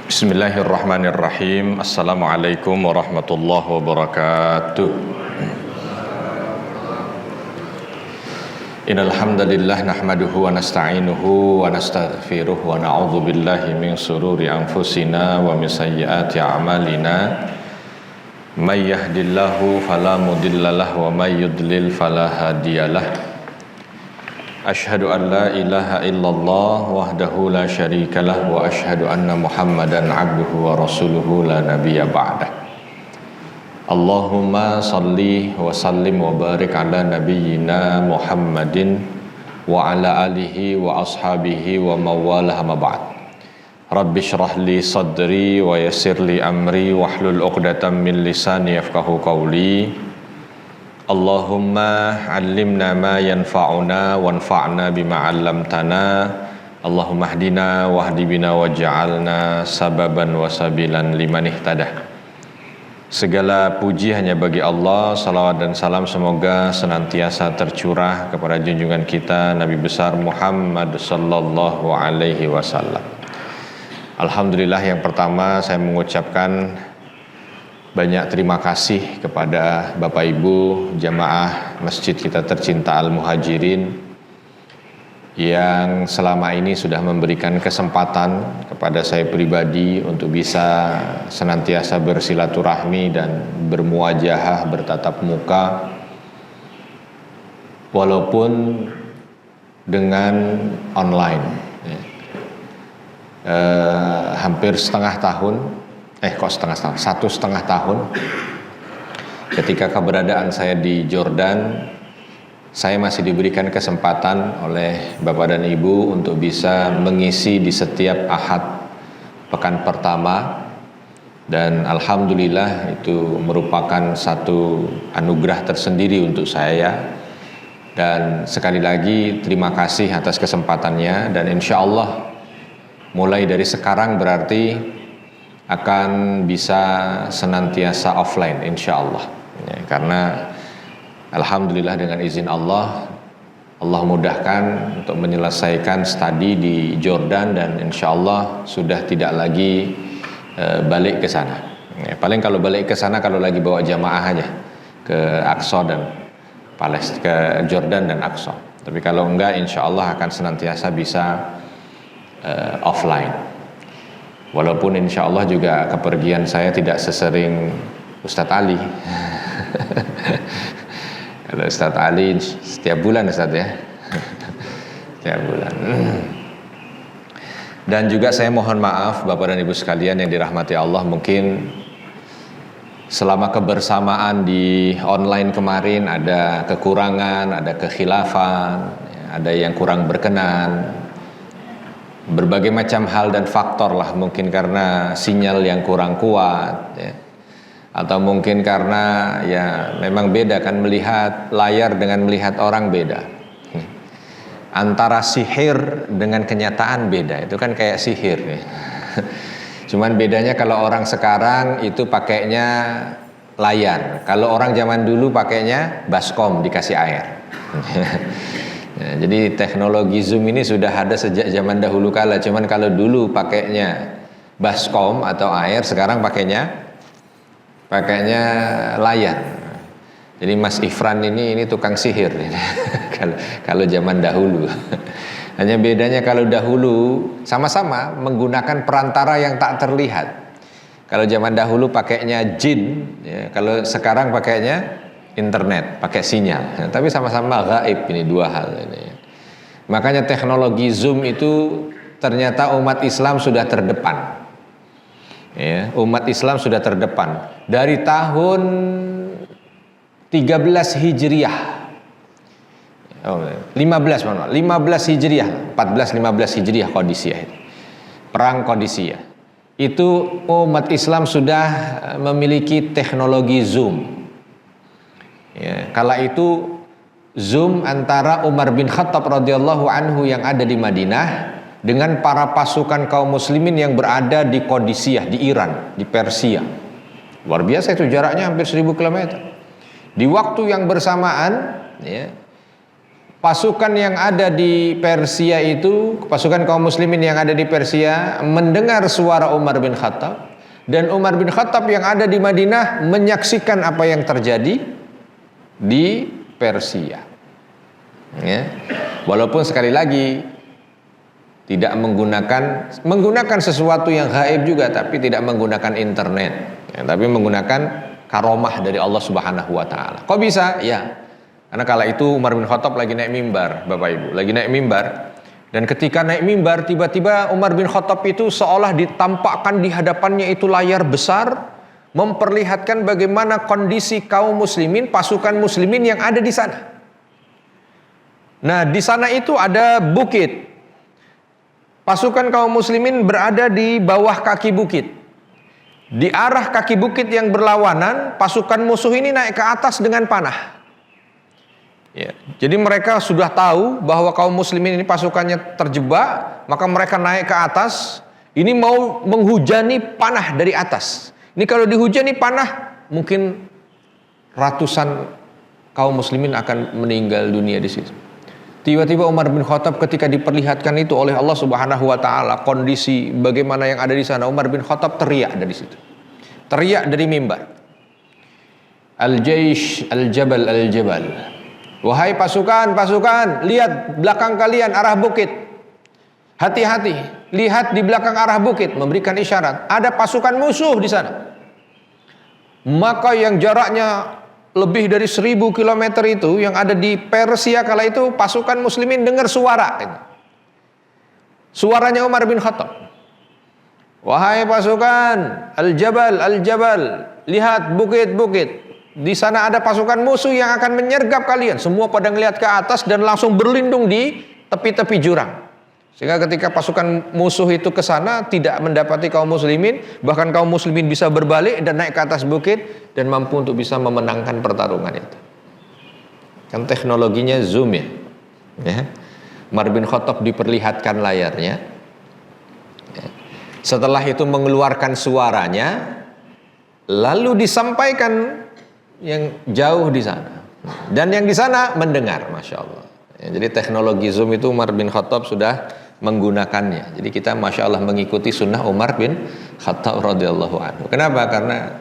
Bismillahirrahmanirrahim. Assalamualaikum warahmatullahi wabarakatuh. Innal hamdalillah nahmaduhu wa nasta'inuhu wa nastaghfiruh wa na'udzu billahi min shururi anfusina wa min sayyiati a'malina. May yahdihillahu fala mudhillalah wa may yudlil fala hadiyalah. Asyhadu an la ilaha illallah wahdahu la syarikalah wa asyhadu anna Muhammadan abduhu wa rasuluhu la nabiyya ba'dah. Allahumma salli wa sallim wa barik ala nabiyyina Muhammadin wa ala alihi wa ashabihi wa mawalah ma ba'd. Rabbi shrah li sadri wa yassir li amri wahlul 'uqdatam min lisani yafqahu qawli. Allahumma 'allimna ma yanfa'una wanfa'na bima 'allamtana. Allahumma hdina wahdi bina waj'alna sababan wa sabilan liman ihtadah. Segala puji hanya bagi Allah, salawat dan salam semoga senantiasa tercurah kepada junjungan kita Nabi besar Muhammad sallallahu alaihi wasallam. Alhamdulillah, yang pertama saya mengucapkan banyak terima kasih kepada Bapak Ibu jamaah masjid kita tercinta Al-Muhajirin yang selama ini sudah memberikan kesempatan kepada saya pribadi untuk bisa senantiasa bersilaturahmi dan bermuajahah, bertatap muka walaupun dengan online. Hampir setengah tahun, satu setengah tahun ketika keberadaan saya di Jordan, saya masih diberikan kesempatan oleh Bapak dan Ibu untuk bisa mengisi di setiap Ahad pekan pertama, dan alhamdulillah itu merupakan satu anugerah tersendiri untuk saya. Dan sekali lagi terima kasih atas kesempatannya, dan insya Allah mulai dari sekarang berarti akan bisa senantiasa offline insya Allah ya, karena alhamdulillah dengan izin Allah mudahkan untuk menyelesaikan studi di Jordan, dan insya Allah sudah tidak lagi balik ke sana ya, paling kalau balik ke sana kalau lagi bawa jamaah aja ke Aqsa dan Palestina, ke Jordan dan Aqsa. Tapi kalau enggak insya Allah akan senantiasa bisa offline. Walaupun insya Allah juga kepergian saya tidak sesering Ustadz Ali. Kalau Ustadz Ali setiap bulan Ustadz ya. Setiap bulan. Dan juga saya mohon maaf Bapak dan Ibu sekalian yang dirahmati Allah, mungkin selama kebersamaan di online kemarin ada kekurangan, ada kekhilafan, ada yang kurang berkenan, berbagai macam hal dan faktor lah, mungkin karena sinyal yang kurang kuat ya, atau mungkin karena ya memang beda kan, melihat layar dengan melihat orang beda, antara sihir dengan kenyataan beda, itu kan kayak sihir ya. Cuman bedanya kalau orang sekarang itu pakainya layar, kalau orang zaman dulu pakainya baskom dikasih air. Ya, jadi teknologi Zoom ini sudah ada sejak zaman dahulu kala. Cuman kalau dulu pakainya baskom atau air, sekarang pakainya layar. Jadi Mas Ifran ini tukang sihir. Kalau zaman dahulu. Hanya bedanya kalau dahulu sama-sama menggunakan perantara yang tak terlihat. Kalau zaman dahulu pakainya jin, ya, kalau sekarang pakainya internet, pakai sinyal ya, tapi sama-sama gaib, ini dua hal ini. Makanya teknologi Zoom itu ternyata umat Islam sudah terdepan ya, umat Islam sudah terdepan dari tahun 13 Hijriah 15 Hijriah 14-15 Hijriah Qadisiyah, perang Qadisiyah itu umat Islam sudah memiliki teknologi Zoom. Ya, kala itu Zoom antara Umar bin Khattab radhiyallahu anhu yang ada di Madinah dengan para pasukan kaum muslimin yang berada di Qadisiyah, di Iran, di Persia. Luar biasa itu, jaraknya hampir 1000 km. Di waktu yang bersamaan ya, pasukan yang ada di Persia itu, pasukan kaum muslimin yang ada di Persia mendengar suara Umar bin Khattab, dan Umar bin Khattab yang ada di Madinah menyaksikan apa yang terjadi di Persia. Ya. Walaupun sekali lagi tidak menggunakan sesuatu yang gaib juga, tapi tidak menggunakan internet, ya, tapi menggunakan karomah dari Allah Subhanahu wa taala. Kok bisa? Ya. Karena kala itu Umar bin Khattab lagi naik mimbar, Bapak Ibu, lagi naik mimbar. Dan ketika naik mimbar, tiba-tiba Umar bin Khattab itu seolah ditampakkan di hadapannya itu layar besar, memperlihatkan bagaimana kondisi kaum muslimin, pasukan muslimin yang ada di sana. Nah, di sana itu ada bukit. Pasukan kaum muslimin berada di bawah kaki bukit. Di arah kaki bukit yang berlawanan, pasukan musuh ini naik ke atas dengan panah. Ya, jadi mereka sudah tahu bahwa kaum muslimin ini pasukannya terjebak, maka mereka naik ke atas. Ini mau menghujani panah dari atas. Ini kalau dihujani panah, mungkin ratusan kaum muslimin akan meninggal dunia di situ. Tiba-tiba Umar bin Khattab ketika diperlihatkan itu oleh Allah Subhanahu wa taala kondisi bagaimana yang ada di sana, Umar bin Khattab teriak dari situ. Teriak dari mimbar. Al-jaish al-jabal al-jabal. Wahai pasukan, lihat belakang kalian arah bukit. Hati-hati, lihat di belakang arah bukit, memberikan isyarat. Ada pasukan musuh di sana. Maka yang jaraknya lebih dari 1000 km itu, yang ada di Persia kala itu, pasukan muslimin dengar suara. Suaranya Umar bin Khattab. Wahai pasukan, al-jabal, al-jabal, lihat bukit-bukit. Di sana ada pasukan musuh yang akan menyergap kalian. Semua pada ngelihat ke atas dan langsung berlindung di tepi-tepi jurang. Sehingga ketika pasukan musuh itu ke sana tidak mendapati kaum muslimin, bahkan kaum muslimin bisa berbalik dan naik ke atas bukit dan mampu untuk bisa memenangkan pertarungan itu. Kan teknologinya zoom ya. Umar bin Khattab diperlihatkan layarnya. Setelah itu mengeluarkan suaranya, lalu disampaikan yang jauh di sana, dan yang di sana mendengar, masya Allah. Ya, jadi teknologi zoom itu Umar bin Khattab sudah menggunakannya. Jadi kita masya Allah mengikuti sunnah Umar bin Khattab radhiyallahu anhu. Kenapa? Karena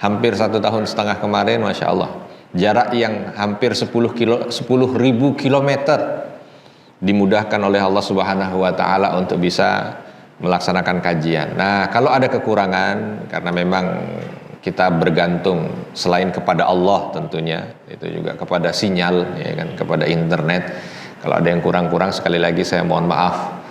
hampir 1,5 tahun kemarin, masya Allah, jarak yang hampir 10.000 kilometer dimudahkan oleh Allah Subhanahu wa taala untuk bisa melaksanakan kajian. Nah, kalau ada kekurangan karena memang kita bergantung selain kepada Allah tentunya, itu juga kepada sinyal, ya kan, kepada internet. Kalau ada yang kurang-kurang, sekali lagi saya mohon maaf.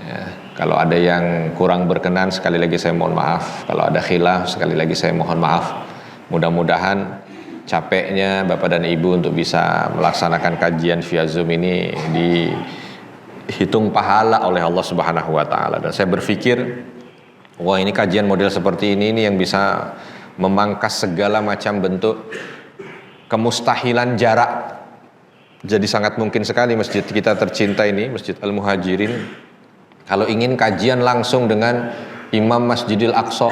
Ya, kalau ada yang kurang berkenan, sekali lagi saya mohon maaf. Kalau ada khilaf, sekali lagi saya mohon maaf. Mudah-mudahan capeknya Bapak dan Ibu untuk bisa melaksanakan kajian via Zoom ini dihitung pahala oleh Allah Subhanahu wa taala. Dan saya berpikir, wah, ini kajian model seperti ini yang bisa memangkas segala macam bentuk kemustahilan jarak. Jadi sangat mungkin sekali masjid kita tercinta ini, Masjid Al-Muhajirin, kalau ingin kajian langsung dengan Imam Masjidil Aqsa,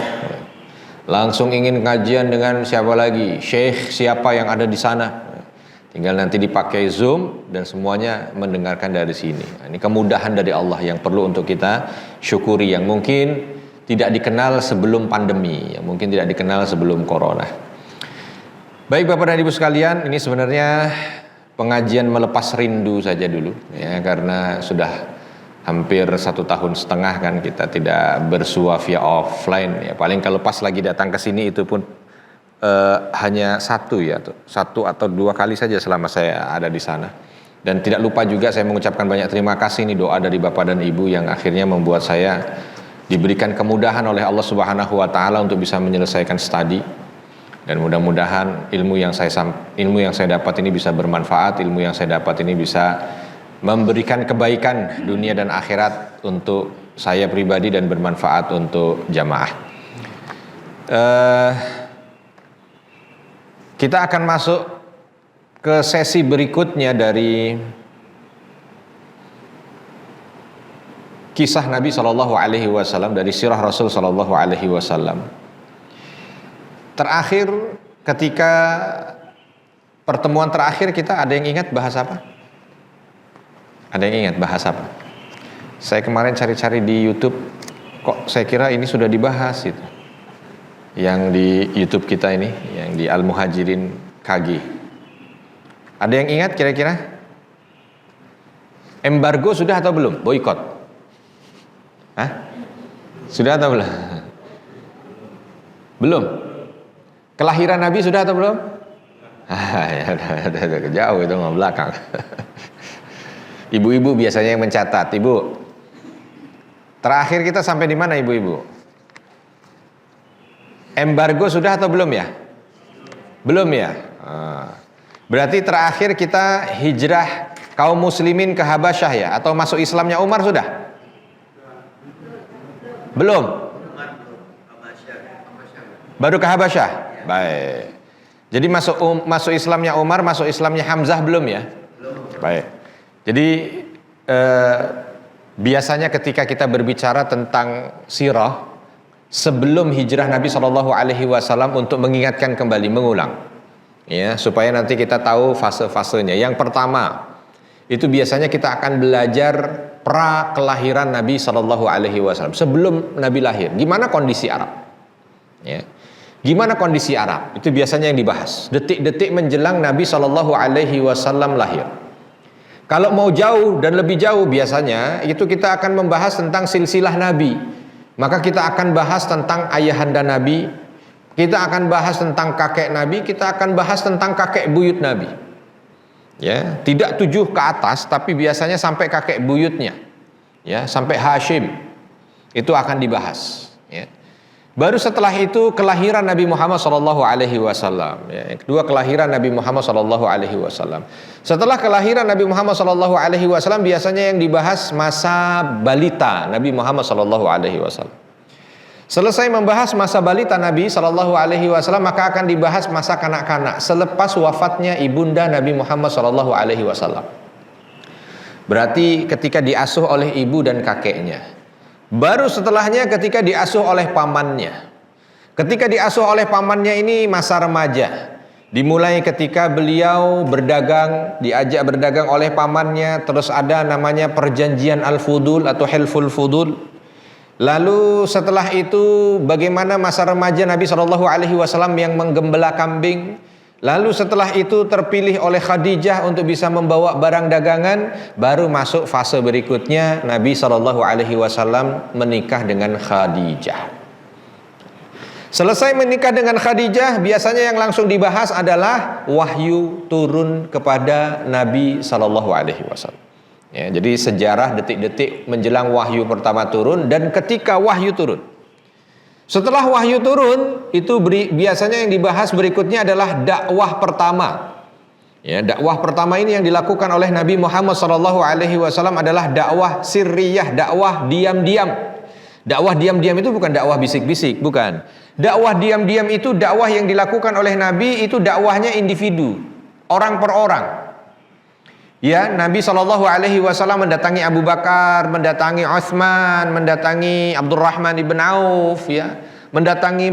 langsung ingin kajian dengan siapa lagi, syekh siapa yang ada di sana, tinggal nanti dipakai Zoom dan semuanya mendengarkan dari sini. Ini kemudahan dari Allah yang perlu untuk kita syukuri, yang mungkin tidak dikenal sebelum pandemi, yang mungkin tidak dikenal sebelum corona. Baik Bapak dan Ibu sekalian, ini sebenarnya pengajian melepas rindu saja dulu, ya, karena sudah hampir 1,5 tahun kan kita tidak bersua via offline. Ya, paling kalau pas lagi datang ke sini itu pun hanya satu atau 2 kali saja selama saya ada di sana. Dan tidak lupa juga saya mengucapkan banyak terima kasih nih, doa dari Bapak dan Ibu yang akhirnya membuat saya diberikan kemudahan oleh Allah Subhanahu wa taala untuk bisa menyelesaikan studi. Dan mudah-mudahan ilmu yang saya dapat ini bisa bermanfaat, ilmu yang saya dapat ini bisa memberikan kebaikan dunia dan akhirat untuk saya pribadi dan bermanfaat untuk jamaah. Kita akan masuk ke sesi berikutnya dari kisah Nabi SAW, dari sirah Rasul SAW. Terakhir, ketika pertemuan terakhir kita ada yang ingat bahas apa? Ada yang ingat bahas apa? Saya kemarin cari-cari di YouTube, kok saya kira ini sudah dibahas itu. Yang di YouTube kita ini, yang di Al-Muhajirin KG. Ada yang ingat kira-kira? Embargo sudah atau belum? Boikot? Hah? Sudah atau belum? Belum? Kelahiran Nabi sudah atau belum? Ya, udah jauh itu mau belakang. Ibu-ibu biasanya yang mencatat. Ibu, terakhir kita sampai di mana ibu-ibu? Embargo sudah atau belum ya? Belum ya? Berarti terakhir kita hijrah kaum muslimin ke Habasyah ya? Atau masuk Islamnya Umar sudah? Belum? Baru ke Habasyah? Baik. Jadi masuk Islamnya Umar, masuk Islamnya Hamzah belum ya? Baik. Jadi biasanya ketika kita berbicara tentang sirah sebelum hijrah Nabi SAW untuk mengingatkan kembali, mengulang, ya, supaya nanti kita tahu fase-fasenya. Yang pertama itu biasanya kita akan belajar pra kelahiran Nabi SAW, sebelum Nabi lahir. Gimana kondisi Arab? Ya. Gimana kondisi Arab? Itu biasanya yang dibahas. Detik-detik menjelang Nabi SAW lahir. Kalau mau jauh dan lebih jauh biasanya itu kita akan membahas tentang silsilah Nabi. Maka kita akan bahas tentang ayahanda Nabi, kita akan bahas tentang kakek Nabi, kita akan bahas tentang kakek buyut Nabi. Ya, tidak 7 ke atas, tapi biasanya sampai kakek buyutnya. Ya, sampai Hashim. Itu akan dibahas, ya. Baru setelah itu kelahiran Nabi Muhammad SAW. Ya, yang kedua kelahiran Nabi Muhammad SAW. Setelah kelahiran Nabi Muhammad SAW biasanya yang dibahas masa balita Nabi Muhammad SAW. Selesai membahas masa balita Nabi SAW, maka akan dibahas masa kanak-kanak selepas wafatnya ibunda Nabi Muhammad SAW. Berarti ketika diasuh oleh ibu dan kakeknya. Baru setelahnya ketika diasuh oleh pamannya. Ketika diasuh oleh pamannya ini masa remaja. Dimulai ketika beliau berdagang, diajak berdagang oleh pamannya. Terus ada namanya perjanjian Al-Fudul atau Hilful Fudul. Lalu setelah itu bagaimana masa remaja Nabi SAW yang menggembala kambing. Lalu setelah itu terpilih oleh Khadijah untuk bisa membawa barang dagangan. Baru masuk fase berikutnya, Nabi SAW menikah dengan Khadijah. Selesai menikah dengan Khadijah, biasanya yang langsung dibahas adalah wahyu turun kepada Nabi SAW. Ya, jadi sejarah detik-detik menjelang wahyu pertama turun dan ketika wahyu turun. Setelah wahyu turun, itu biasanya yang dibahas berikutnya adalah dakwah pertama. Ya, dakwah pertama ini yang dilakukan oleh Nabi Muhammad SAW adalah dakwah sirriyah, dakwah diam-diam. Dakwah diam-diam itu bukan dakwah bisik-bisik, bukan. Dakwah diam-diam itu dakwah yang dilakukan oleh Nabi, itu dakwahnya individu, orang per orang. Ya, Nabi SAW mendatangi Abu Bakar, mendatangi Utsman, mendatangi Abdurrahman ibn Auf, ya, mendatangi,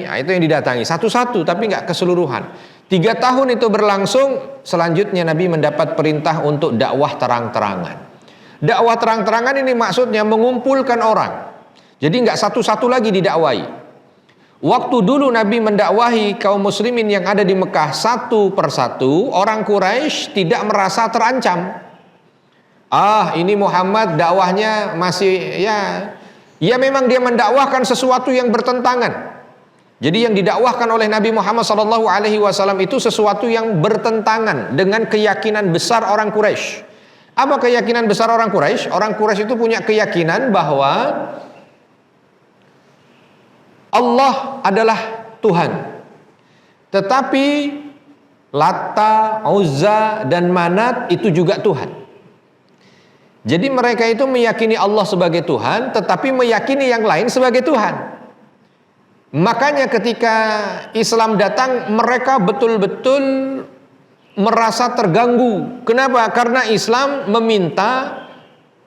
nah, itu yang didatangi satu-satu, tapi nggak keseluruhan. 3 tahun itu berlangsung. Selanjutnya Nabi mendapat perintah untuk dakwah terang-terangan. Dakwah terang-terangan ini maksudnya mengumpulkan orang. Jadi nggak satu-satu lagi didakwai. Waktu dulu Nabi mendakwahi kaum muslimin yang ada di Mekah satu persatu, orang Quraisy tidak merasa terancam. Ini Muhammad dakwahnya masih ya memang dia mendakwahkan sesuatu yang bertentangan. Jadi yang didakwahkan oleh Nabi Muhammad SAW itu sesuatu yang bertentangan dengan keyakinan besar orang Quraisy. Apa keyakinan besar orang Quraisy? Orang Quraisy itu punya keyakinan bahwa Allah adalah Tuhan. Tetapi Lata, Uzza dan Manat itu juga Tuhan. Jadi mereka itu meyakini Allah sebagai Tuhan, tetapi meyakini yang lain sebagai Tuhan. Makanya ketika Islam datang, mereka betul-betul merasa terganggu. Kenapa? Karena Islam meminta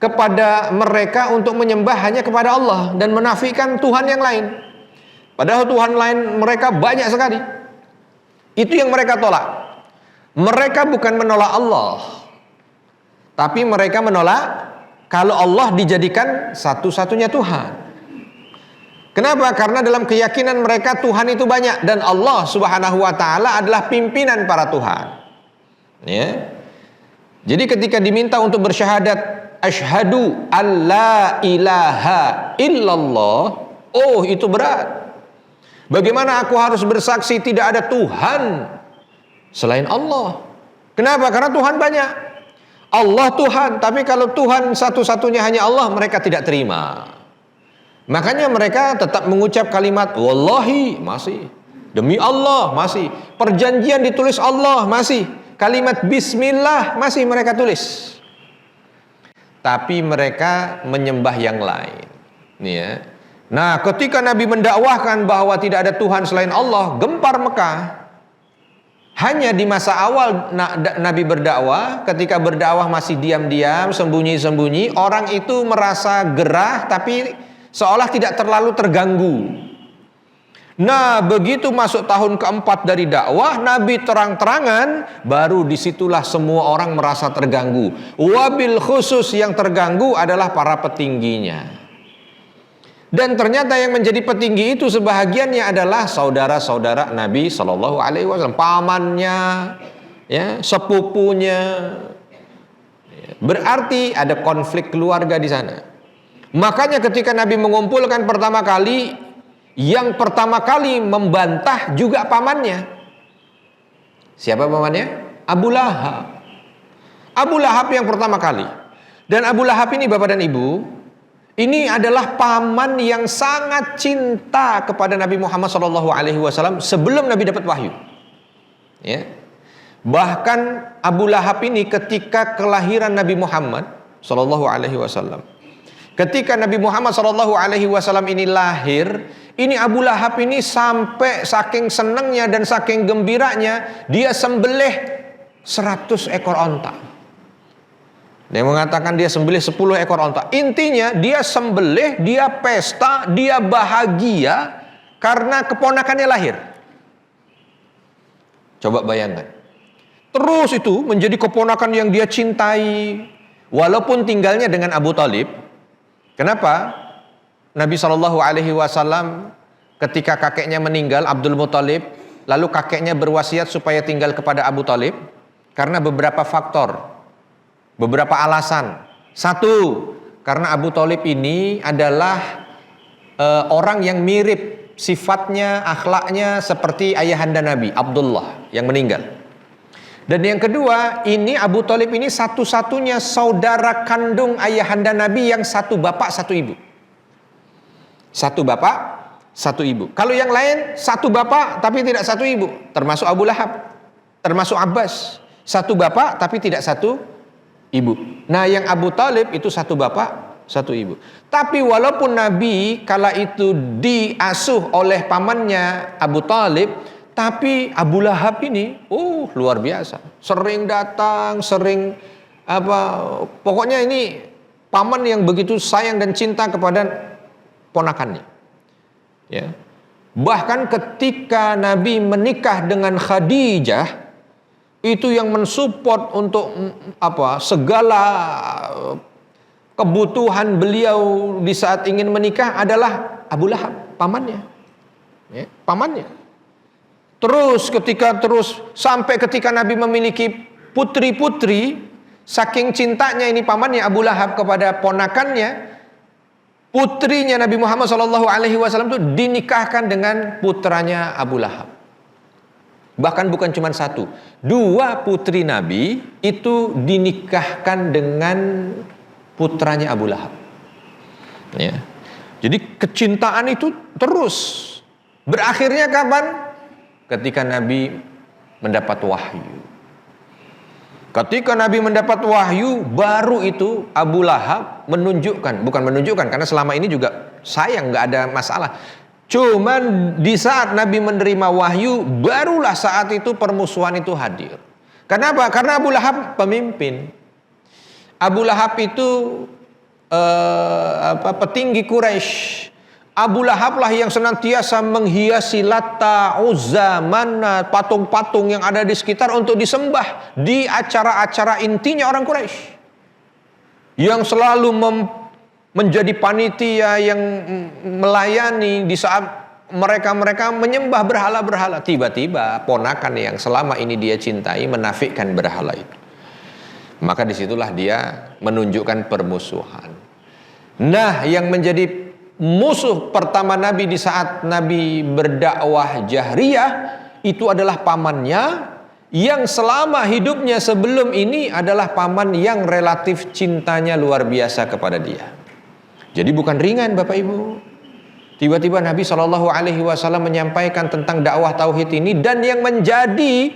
kepada mereka untuk menyembah hanya kepada Allah dan menafikan Tuhan yang lain. Padahal Tuhan lain mereka banyak sekali. Itu yang mereka tolak. Mereka bukan menolak Allah, Tapi mereka menolak kalau Allah dijadikan satu-satunya Tuhan. Kenapa? Karena dalam keyakinan mereka Tuhan itu banyak dan Allah Subhanahu wa taala adalah pimpinan para Tuhan. Ya. Jadi ketika diminta untuk bersyahadat asyhadu alla ilaha illallah, oh itu berat. Bagaimana aku harus bersaksi tidak ada Tuhan selain Allah? Kenapa? Karena Tuhan banyak. Allah Tuhan, tapi kalau Tuhan satu-satunya hanya Allah, mereka tidak terima. Makanya mereka tetap mengucap kalimat wallahi, masih. Demi Allah, masih. Perjanjian ditulis Allah, masih. Kalimat bismillah, masih mereka tulis. Tapi mereka menyembah yang lain. Nih ya. Nah, ketika Nabi mendakwahkan bahwa tidak ada Tuhan selain Allah, gempar Mekah. Hanya di masa awal Nabi berdakwah, ketika berdakwah masih diam-diam, sembunyi-sembunyi, orang itu merasa gerah tapi seolah tidak terlalu terganggu. Nah, begitu masuk tahun keempat dari dakwah, Nabi terang-terangan, baru disitulah semua orang merasa terganggu. Wabil khusus yang terganggu adalah para petingginya. Dan ternyata yang menjadi petinggi itu sebahagiannya adalah saudara-saudara Nabi Shallallahu Alaihi Wasallam, pamannya, ya, sepupunya. Berarti ada konflik keluarga di sana. Makanya ketika Nabi mengumpulkan pertama kali, yang pertama kali membantah juga pamannya. Siapa pamannya? Abu Lahab. Abu Lahab yang pertama kali. Dan Abu Lahab ini Bapak dan Ibu, ini adalah paman yang sangat cinta kepada Nabi Muhammad SAW sebelum Nabi dapat wahyu. Ya. Bahkan Abu Lahab ini ketika kelahiran Nabi Muhammad SAW, ketika Nabi Muhammad SAW ini lahir, ini Abu Lahab ini sampai saking senangnya dan saking gembiranya, dia sembelih 100 ekor onta. Dia mengatakan dia sembelih 10 ekor onta. Intinya dia sembelih, dia pesta, dia bahagia karena keponakannya lahir. Coba bayangkan. Terus itu menjadi keponakan yang dia cintai, walaupun tinggalnya dengan Abu Thalib. Kenapa? Nabi SAW ketika kakeknya meninggal, Abdul Muthalib, lalu kakeknya berwasiat supaya tinggal kepada Abu Thalib karena beberapa faktor. Beberapa alasan. Satu, karena Abu Thalib ini adalah orang yang mirip sifatnya, akhlaknya seperti ayahanda Nabi, Abdullah yang meninggal. Dan yang kedua, ini Abu Thalib ini satu-satunya saudara kandung ayahanda Nabi yang satu bapak, satu ibu. Satu bapak, satu ibu. Kalau yang lain, satu bapak tapi tidak satu ibu. Termasuk Abu Lahab, termasuk Abbas. Satu bapak tapi tidak satu ibu. Nah, yang Abu Thalib itu satu bapak, satu ibu. Tapi walaupun Nabi kala itu diasuh oleh pamannya Abu Thalib, tapi Abu Lahab ini, luar biasa. Sering datang, sering pokoknya ini paman yang begitu sayang dan cinta kepada ponakannya. Ya. Bahkan ketika Nabi menikah dengan Khadijah, itu yang mensupport untuk segala kebutuhan beliau di saat ingin menikah adalah Abu Lahab, pamannya. Ya, pamannya. Terus sampai ketika Nabi memiliki putri-putri, saking cintanya ini pamannya Abu Lahab kepada ponakannya, putrinya Nabi Muhammad SAW itu dinikahkan dengan putranya Abu Lahab. Bahkan bukan cuma satu, 2 putri Nabi itu dinikahkan dengan putranya Abu Lahab. Ya. Jadi kecintaan itu terus. Berakhirnya kapan? Ketika Nabi mendapat wahyu. Ketika Nabi mendapat wahyu, baru itu Abu Lahab bukan menunjukkan, karena selama ini juga sayang, nggak ada masalah. Cuman di saat Nabi menerima wahyu, barulah saat itu permusuhan itu hadir. Kenapa? Karena Abu Lahab pemimpin. Abu Lahab itu petinggi Quraisy. Abu Lahab lah yang senantiasa menghiasi Lata, Uzza, Manat, patung-patung yang ada di sekitar untuk disembah di acara-acara intinya orang Quraisy. yang selalu menjadi panitia yang melayani di saat mereka menyembah berhala-berhala. Tiba-tiba ponakan yang selama ini dia cintai menafikkan berhala itu. Maka disitulah dia menunjukkan permusuhan. Nah, yang menjadi musuh pertama Nabi di saat Nabi berdakwah jahriyah itu adalah pamannya, yang selama hidupnya sebelum ini adalah paman yang relatif cintanya luar biasa kepada dia. Jadi bukan ringan Bapak Ibu. Tiba-tiba Nabi SAW menyampaikan tentang dakwah tauhid ini, dan yang menjadi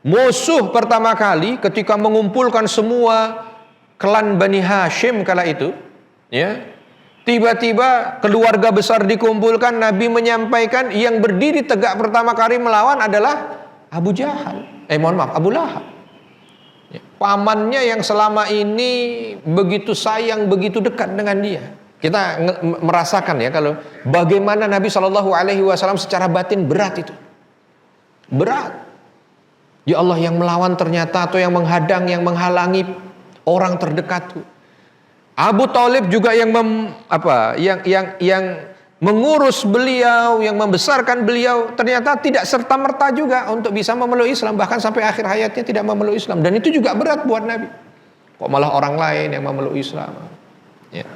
musuh pertama kali ketika mengumpulkan semua klan Bani Hashim kala itu, ya, tiba-tiba keluarga besar dikumpulkan, Nabi menyampaikan yang berdiri tegak pertama kali melawan adalah Abu Jahal. Abu Lahab. Ya, pamannya yang selama ini begitu sayang, begitu dekat dengan dia. Kita merasakan ya kalau bagaimana Nabi SAW secara batin berat itu. Berat. Ya Allah, yang melawan ternyata atau yang menghadang, yang menghalangi orang terdekatku. Abu Thalib juga yang mengurus beliau, yang membesarkan beliau, ternyata tidak serta-merta juga untuk bisa memeluk Islam, bahkan sampai akhir hayatnya tidak memeluk Islam, dan itu juga berat buat Nabi. Kok malah orang lain yang memeluk Islam? Ya.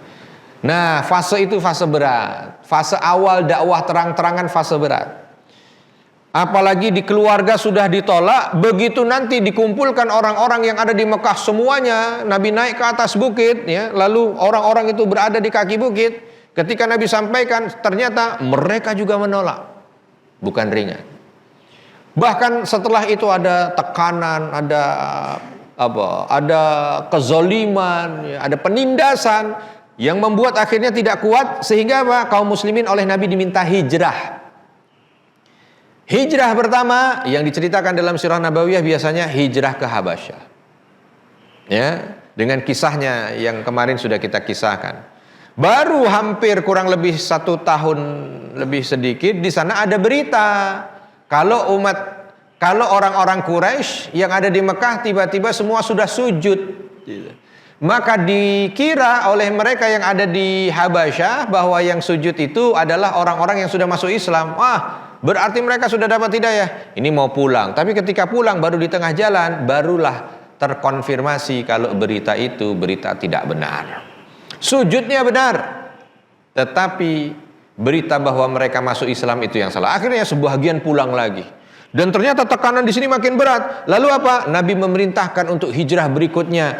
Nah, fase itu fase berat, fase awal dakwah terang-terangan, fase berat. Apalagi di keluarga sudah ditolak, begitu nanti dikumpulkan orang-orang yang ada di Mekah semuanya, Nabi naik ke atas bukit, ya, lalu orang-orang itu berada di kaki bukit. Ketika Nabi sampaikan, ternyata mereka juga menolak. Bukan ringan. Bahkan setelah itu ada tekanan, ada kezoliman, ada penindasan yang membuat akhirnya tidak kuat, sehingga kaum muslimin oleh Nabi diminta hijrah. Hijrah pertama yang diceritakan dalam sirah Nabawiyah biasanya hijrah ke Habasyah. Ya, dengan kisahnya yang kemarin sudah kita kisahkan. Baru hampir kurang lebih 1 tahun lebih sedikit, di sana ada berita kalau orang-orang Quraisy yang ada di Mekah tiba-tiba semua sudah sujud. Maka dikira oleh mereka yang ada di Habasyah bahwa yang sujud itu adalah orang-orang yang sudah masuk Islam. Wah, berarti mereka sudah dapat hidayah. Ini mau pulang. Tapi ketika pulang baru di tengah jalan barulah terkonfirmasi kalau berita itu berita tidak benar. Sujudnya benar, tetapi berita bahwa mereka masuk Islam itu yang salah. Akhirnya sebagian pulang lagi. Dan ternyata tekanan di sini makin berat. Lalu apa? Nabi memerintahkan untuk hijrah berikutnya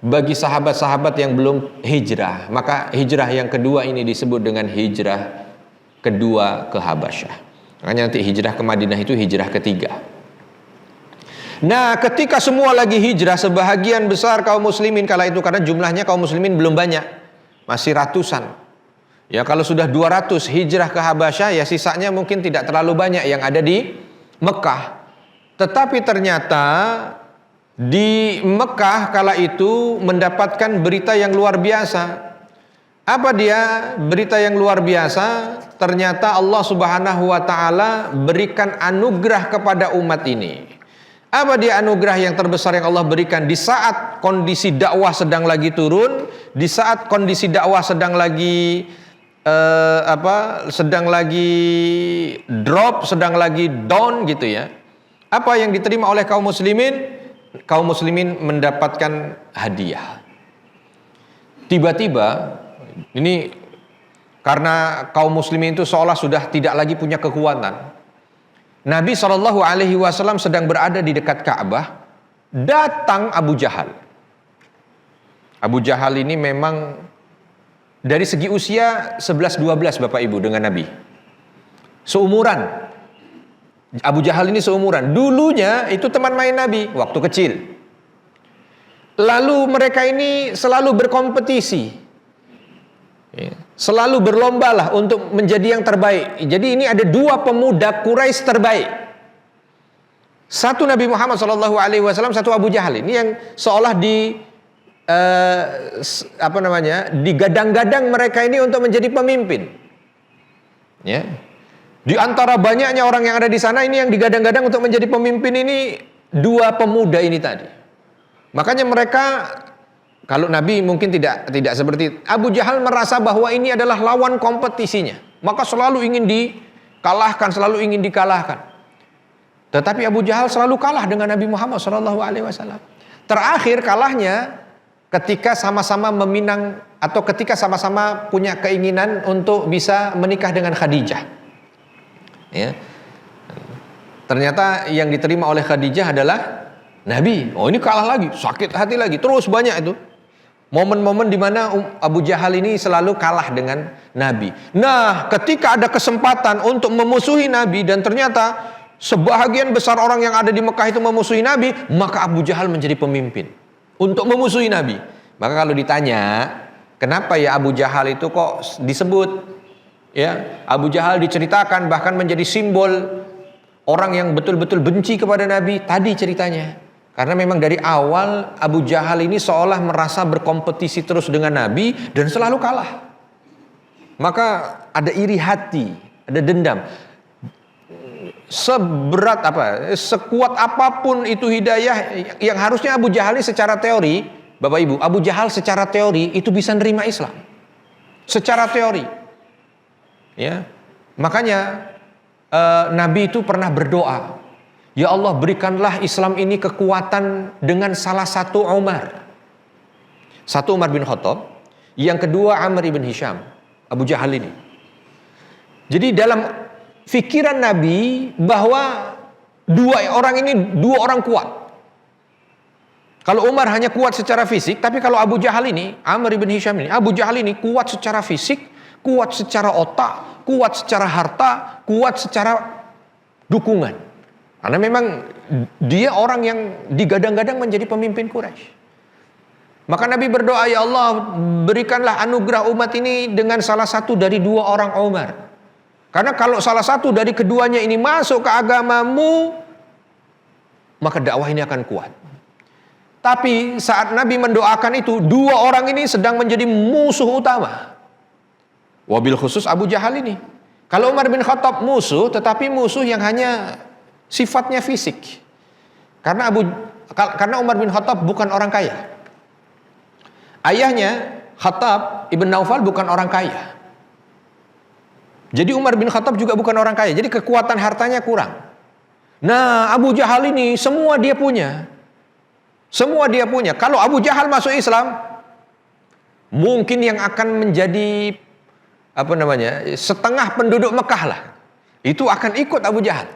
bagi sahabat-sahabat yang belum hijrah. Maka hijrah yang kedua ini disebut dengan hijrah kedua ke Habasyah. Makanya nanti hijrah ke Madinah itu hijrah ketiga. Nah, ketika semua lagi hijrah, sebahagian besar kaum muslimin kala itu, karena jumlahnya kaum muslimin belum banyak, masih ratusan. Ya, kalau sudah 200 hijrah ke Habasyah, ya sisanya mungkin tidak terlalu banyak yang ada di Mekah. Tetapi ternyata di Mekah kala itu mendapatkan berita yang luar biasa. Apa dia berita yang luar biasa? Ternyata Allah Subhanahu wa taala berikan anugerah kepada umat ini. Apa dia anugerah yang terbesar yang Allah berikan di saat kondisi dakwah sedang lagi turun, di saat kondisi dakwah sedang lagi sedang lagi drop, sedang lagi down gitu ya. Apa yang diterima oleh kaum muslimin? Kaum muslimin mendapatkan hadiah. Tiba-tiba ini karena kaum muslimin itu seolah sudah tidak lagi punya kekuatan. Nabi SAW sedang berada di dekat Ka'bah, datang Abu Jahal. Abu Jahal ini memang dari segi usia 11-12 Bapak Ibu dengan Nabi. Seumuran. Abu Jahal ini seumuran. Dulunya itu teman main Nabi waktu kecil. Lalu mereka ini selalu berkompetisi. Selalu berlomba lah untuk menjadi yang terbaik. Jadi ini ada 2 pemuda Quraisy terbaik. Satu Nabi Muhammad SAW, satu Abu Jahal. Ini yang seolah digadang-gadang mereka ini untuk menjadi pemimpin. Ya. Di antara banyaknya orang yang ada di sana, ini yang digadang-gadang untuk menjadi pemimpin ini 2 pemuda ini tadi. Makanya mereka Kalau Nabi mungkin tidak seperti Abu Jahal merasa bahwa ini adalah lawan kompetisinya, maka selalu ingin dikalahkan, selalu ingin dikalahkan. Tetapi Abu Jahal selalu kalah dengan Nabi Muhammad SAW. Terakhir kalahnya ketika sama-sama meminang atau ketika sama-sama punya keinginan untuk bisa menikah dengan Khadijah. Ya. Ternyata yang diterima oleh Khadijah adalah Nabi. Oh, ini kalah lagi, sakit hati lagi, terus banyak itu. Momen-momen di mana Abu Jahal ini selalu kalah dengan Nabi. Nah, ketika ada kesempatan untuk memusuhi Nabi dan ternyata sebahagian besar orang yang ada di Mekah itu memusuhi Nabi, maka Abu Jahal menjadi pemimpin untuk memusuhi Nabi. Maka kalau ditanya, kenapa ya Abu Jahal itu kok disebut, ya, Abu Jahal diceritakan bahkan menjadi simbol orang yang betul-betul benci kepada Nabi. Tadi ceritanya, karena memang dari awal Abu Jahal ini seolah merasa berkompetisi terus dengan Nabi dan selalu kalah. Maka ada iri hati, ada dendam. Seberat apa, sekuat apapun itu hidayah yang harusnya Abu Jahal ini secara teori, Bapak Ibu, Abu Jahal secara teori itu bisa nerima Islam. Secara teori. Ya. Makanya Nabi itu pernah berdoa, ya Allah, berikanlah Islam ini kekuatan dengan salah satu Umar. Satu Umar bin Khattab, yang kedua Amr ibn Hisham, Abu Jahal ini. Jadi dalam fikiran Nabi bahwa dua orang kuat. Kalau Umar hanya kuat secara fisik, tapi kalau Abu Jahal ini, Amr ibn Hisham ini, Abu Jahal ini kuat secara fisik, kuat secara otak, kuat secara harta, kuat secara dukungan. Karena memang dia orang yang digadang-gadang menjadi pemimpin Quraisy. Maka Nabi berdoa, ya Allah, berikanlah anugerah umat ini dengan salah satu dari dua orang Umar. Karena kalau salah satu dari keduanya ini masuk ke agamamu, maka dakwah ini akan kuat. Tapi saat Nabi mendoakan itu, dua orang ini sedang menjadi musuh utama. Wabil khusus Abu Jahal ini. Kalau Umar bin Khattab musuh, tetapi musuh yang hanya sifatnya fisik. Karena Umar bin Khattab bukan orang kaya. Ayahnya Khattab ibn Naufal bukan orang kaya. Jadi Umar bin Khattab juga bukan orang kaya. Jadi kekuatan hartanya kurang. Nah, Abu Jahal ini semua dia punya. Semua dia punya. Kalau Abu Jahal masuk Islam, mungkin yang akan menjadi setengah penduduk Mekah lah, itu akan ikut Abu Jahal.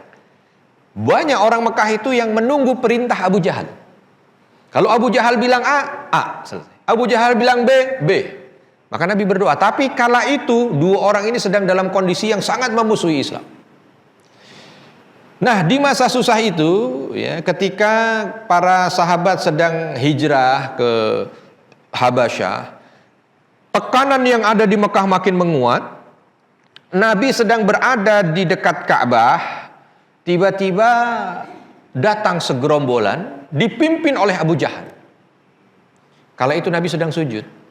Banyak orang Mekah itu yang menunggu perintah Abu Jahal. Kalau Abu Jahal bilang A, selesai. Abu Jahal bilang B, B. Maka Nabi berdoa. Tapi kala itu dua orang ini sedang dalam kondisi yang sangat memusuhi Islam. Nah, di masa susah itu, ya, ketika para sahabat sedang hijrah ke Habasyah, tekanan yang ada di Mekah makin menguat. Nabi sedang berada di dekat Ka'bah. Tiba-tiba datang segerombolan dipimpin oleh Abu Jahal. Kala itu Nabi sedang sujud.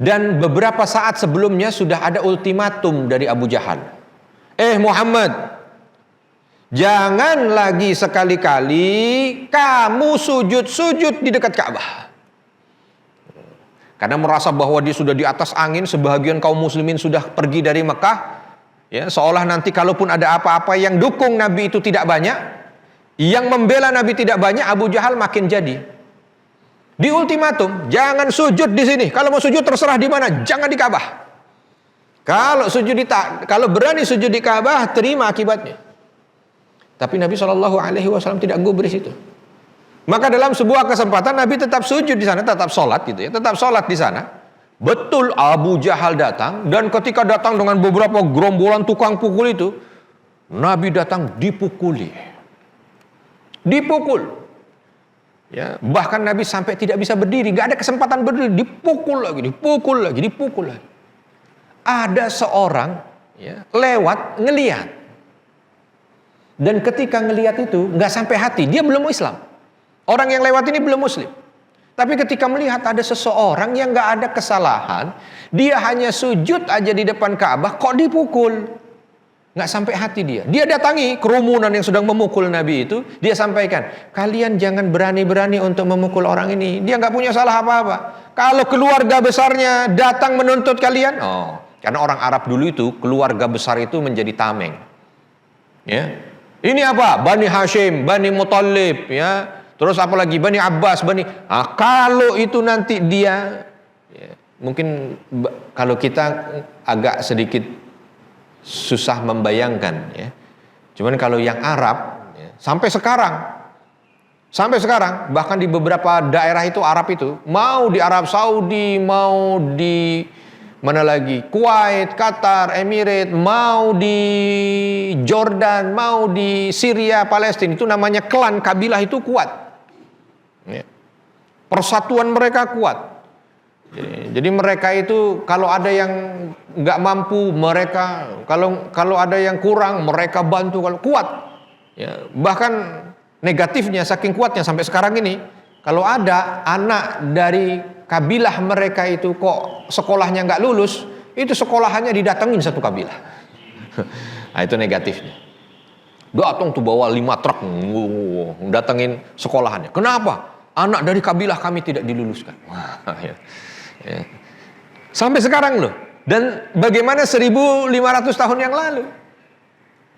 Dan beberapa saat sebelumnya sudah ada ultimatum dari Abu Jahal. Muhammad, jangan lagi sekali-kali kamu sujud-sujud di dekat Ka'bah. Karena merasa bahwa dia sudah di atas angin, sebahagian kaum muslimin sudah pergi dari Mekah, ya, seolah nanti kalaupun ada apa-apa yang dukung Nabi itu tidak banyak, yang membela Nabi tidak banyak, Abu Jahal makin jadi. Di ultimatum, jangan sujud di sini. Kalau mau sujud terserah di mana, jangan di Ka'bah. Kalau berani sujud di Ka'bah, terima akibatnya. Tapi Nabi SAW tidak gubris itu. Maka dalam sebuah kesempatan Nabi tetap sujud di sana, tetap sholat gitu ya, tetap sholat di sana. Betul Abu Jahal datang, dan ketika datang dengan beberapa gerombolan tukang pukul itu, Nabi datang dipukul. Ya, bahkan Nabi sampai tidak bisa berdiri, gak ada kesempatan berdiri, dipukul lagi. Ada seorang, ya, lewat ngelihat, dan ketika ngelihat itu nggak sampai hati, dia belum Islam. Orang yang lewat ini belum muslim. Tapi ketika melihat ada seseorang yang gak ada kesalahan, dia hanya sujud aja di depan Ka'bah, kok dipukul? Nggak sampai hati dia. Dia datangi kerumunan yang sedang memukul Nabi itu. Dia sampaikan, kalian jangan berani-berani untuk memukul orang ini. Dia nggak punya salah apa-apa. Kalau keluarga besarnya datang menuntut kalian, karena orang Arab dulu itu keluarga besar itu menjadi tameng. Ya, ini apa? Bani Hashim, Bani Muthalib, ya. Terus apalagi Bani Abbas, kalau itu nanti dia, ya, mungkin kalau kita agak sedikit susah membayangkan, ya. Cuman kalau yang Arab, ya, sampai sekarang bahkan di beberapa daerah itu Arab itu, mau di Arab Saudi, mau di mana lagi, Kuwait, Qatar, Emirat, mau di Jordan, mau di Syria, Palestina, itu namanya klan, kabilah itu kuat, ya. Persatuan mereka kuat. Jadi mereka itu kalau ada yang nggak mampu, mereka kalau ada yang kurang, mereka bantu, kalau kuat. Ya, bahkan negatifnya saking kuatnya sampai sekarang ini, kalau ada anak dari kabilah mereka itu kok sekolahnya nggak lulus, itu sekolahannya didatengin satu kabilah. Nah, itu negatifnya. Datang tuh bawa 5 truk, datengin sekolahannya. Kenapa? Anak dari kabilah kami tidak diluluskan. Wah, ya. Ya. Sampai sekarang loh. Dan bagaimana 1500 tahun yang lalu?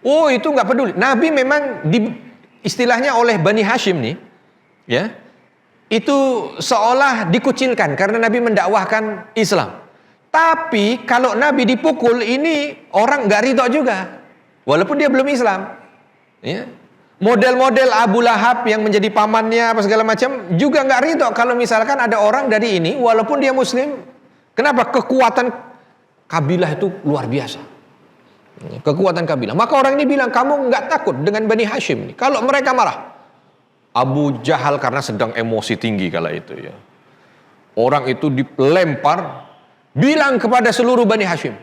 Oh, itu nggak peduli. Nabi memang istilahnya oleh Bani Hashim nih, ya, itu seolah dikucilkan karena Nabi mendakwahkan Islam. Tapi kalau Nabi dipukul, ini orang nggak ridho juga, walaupun dia belum Islam. Ya. Model-model Abu Lahab yang menjadi pamannya apa segala macam juga nggak ridho kalau misalkan ada orang dari ini walaupun dia Muslim. Kenapa? Kekuatan kabilah itu luar biasa. Kekuatan kabilah. Maka orang ini bilang, kamu nggak takut dengan Bani Hashim? Kalau mereka marah, Abu Jahal karena sedang emosi tinggi kala itu, ya, orang itu dilempar, bilang kepada seluruh Bani Hashim,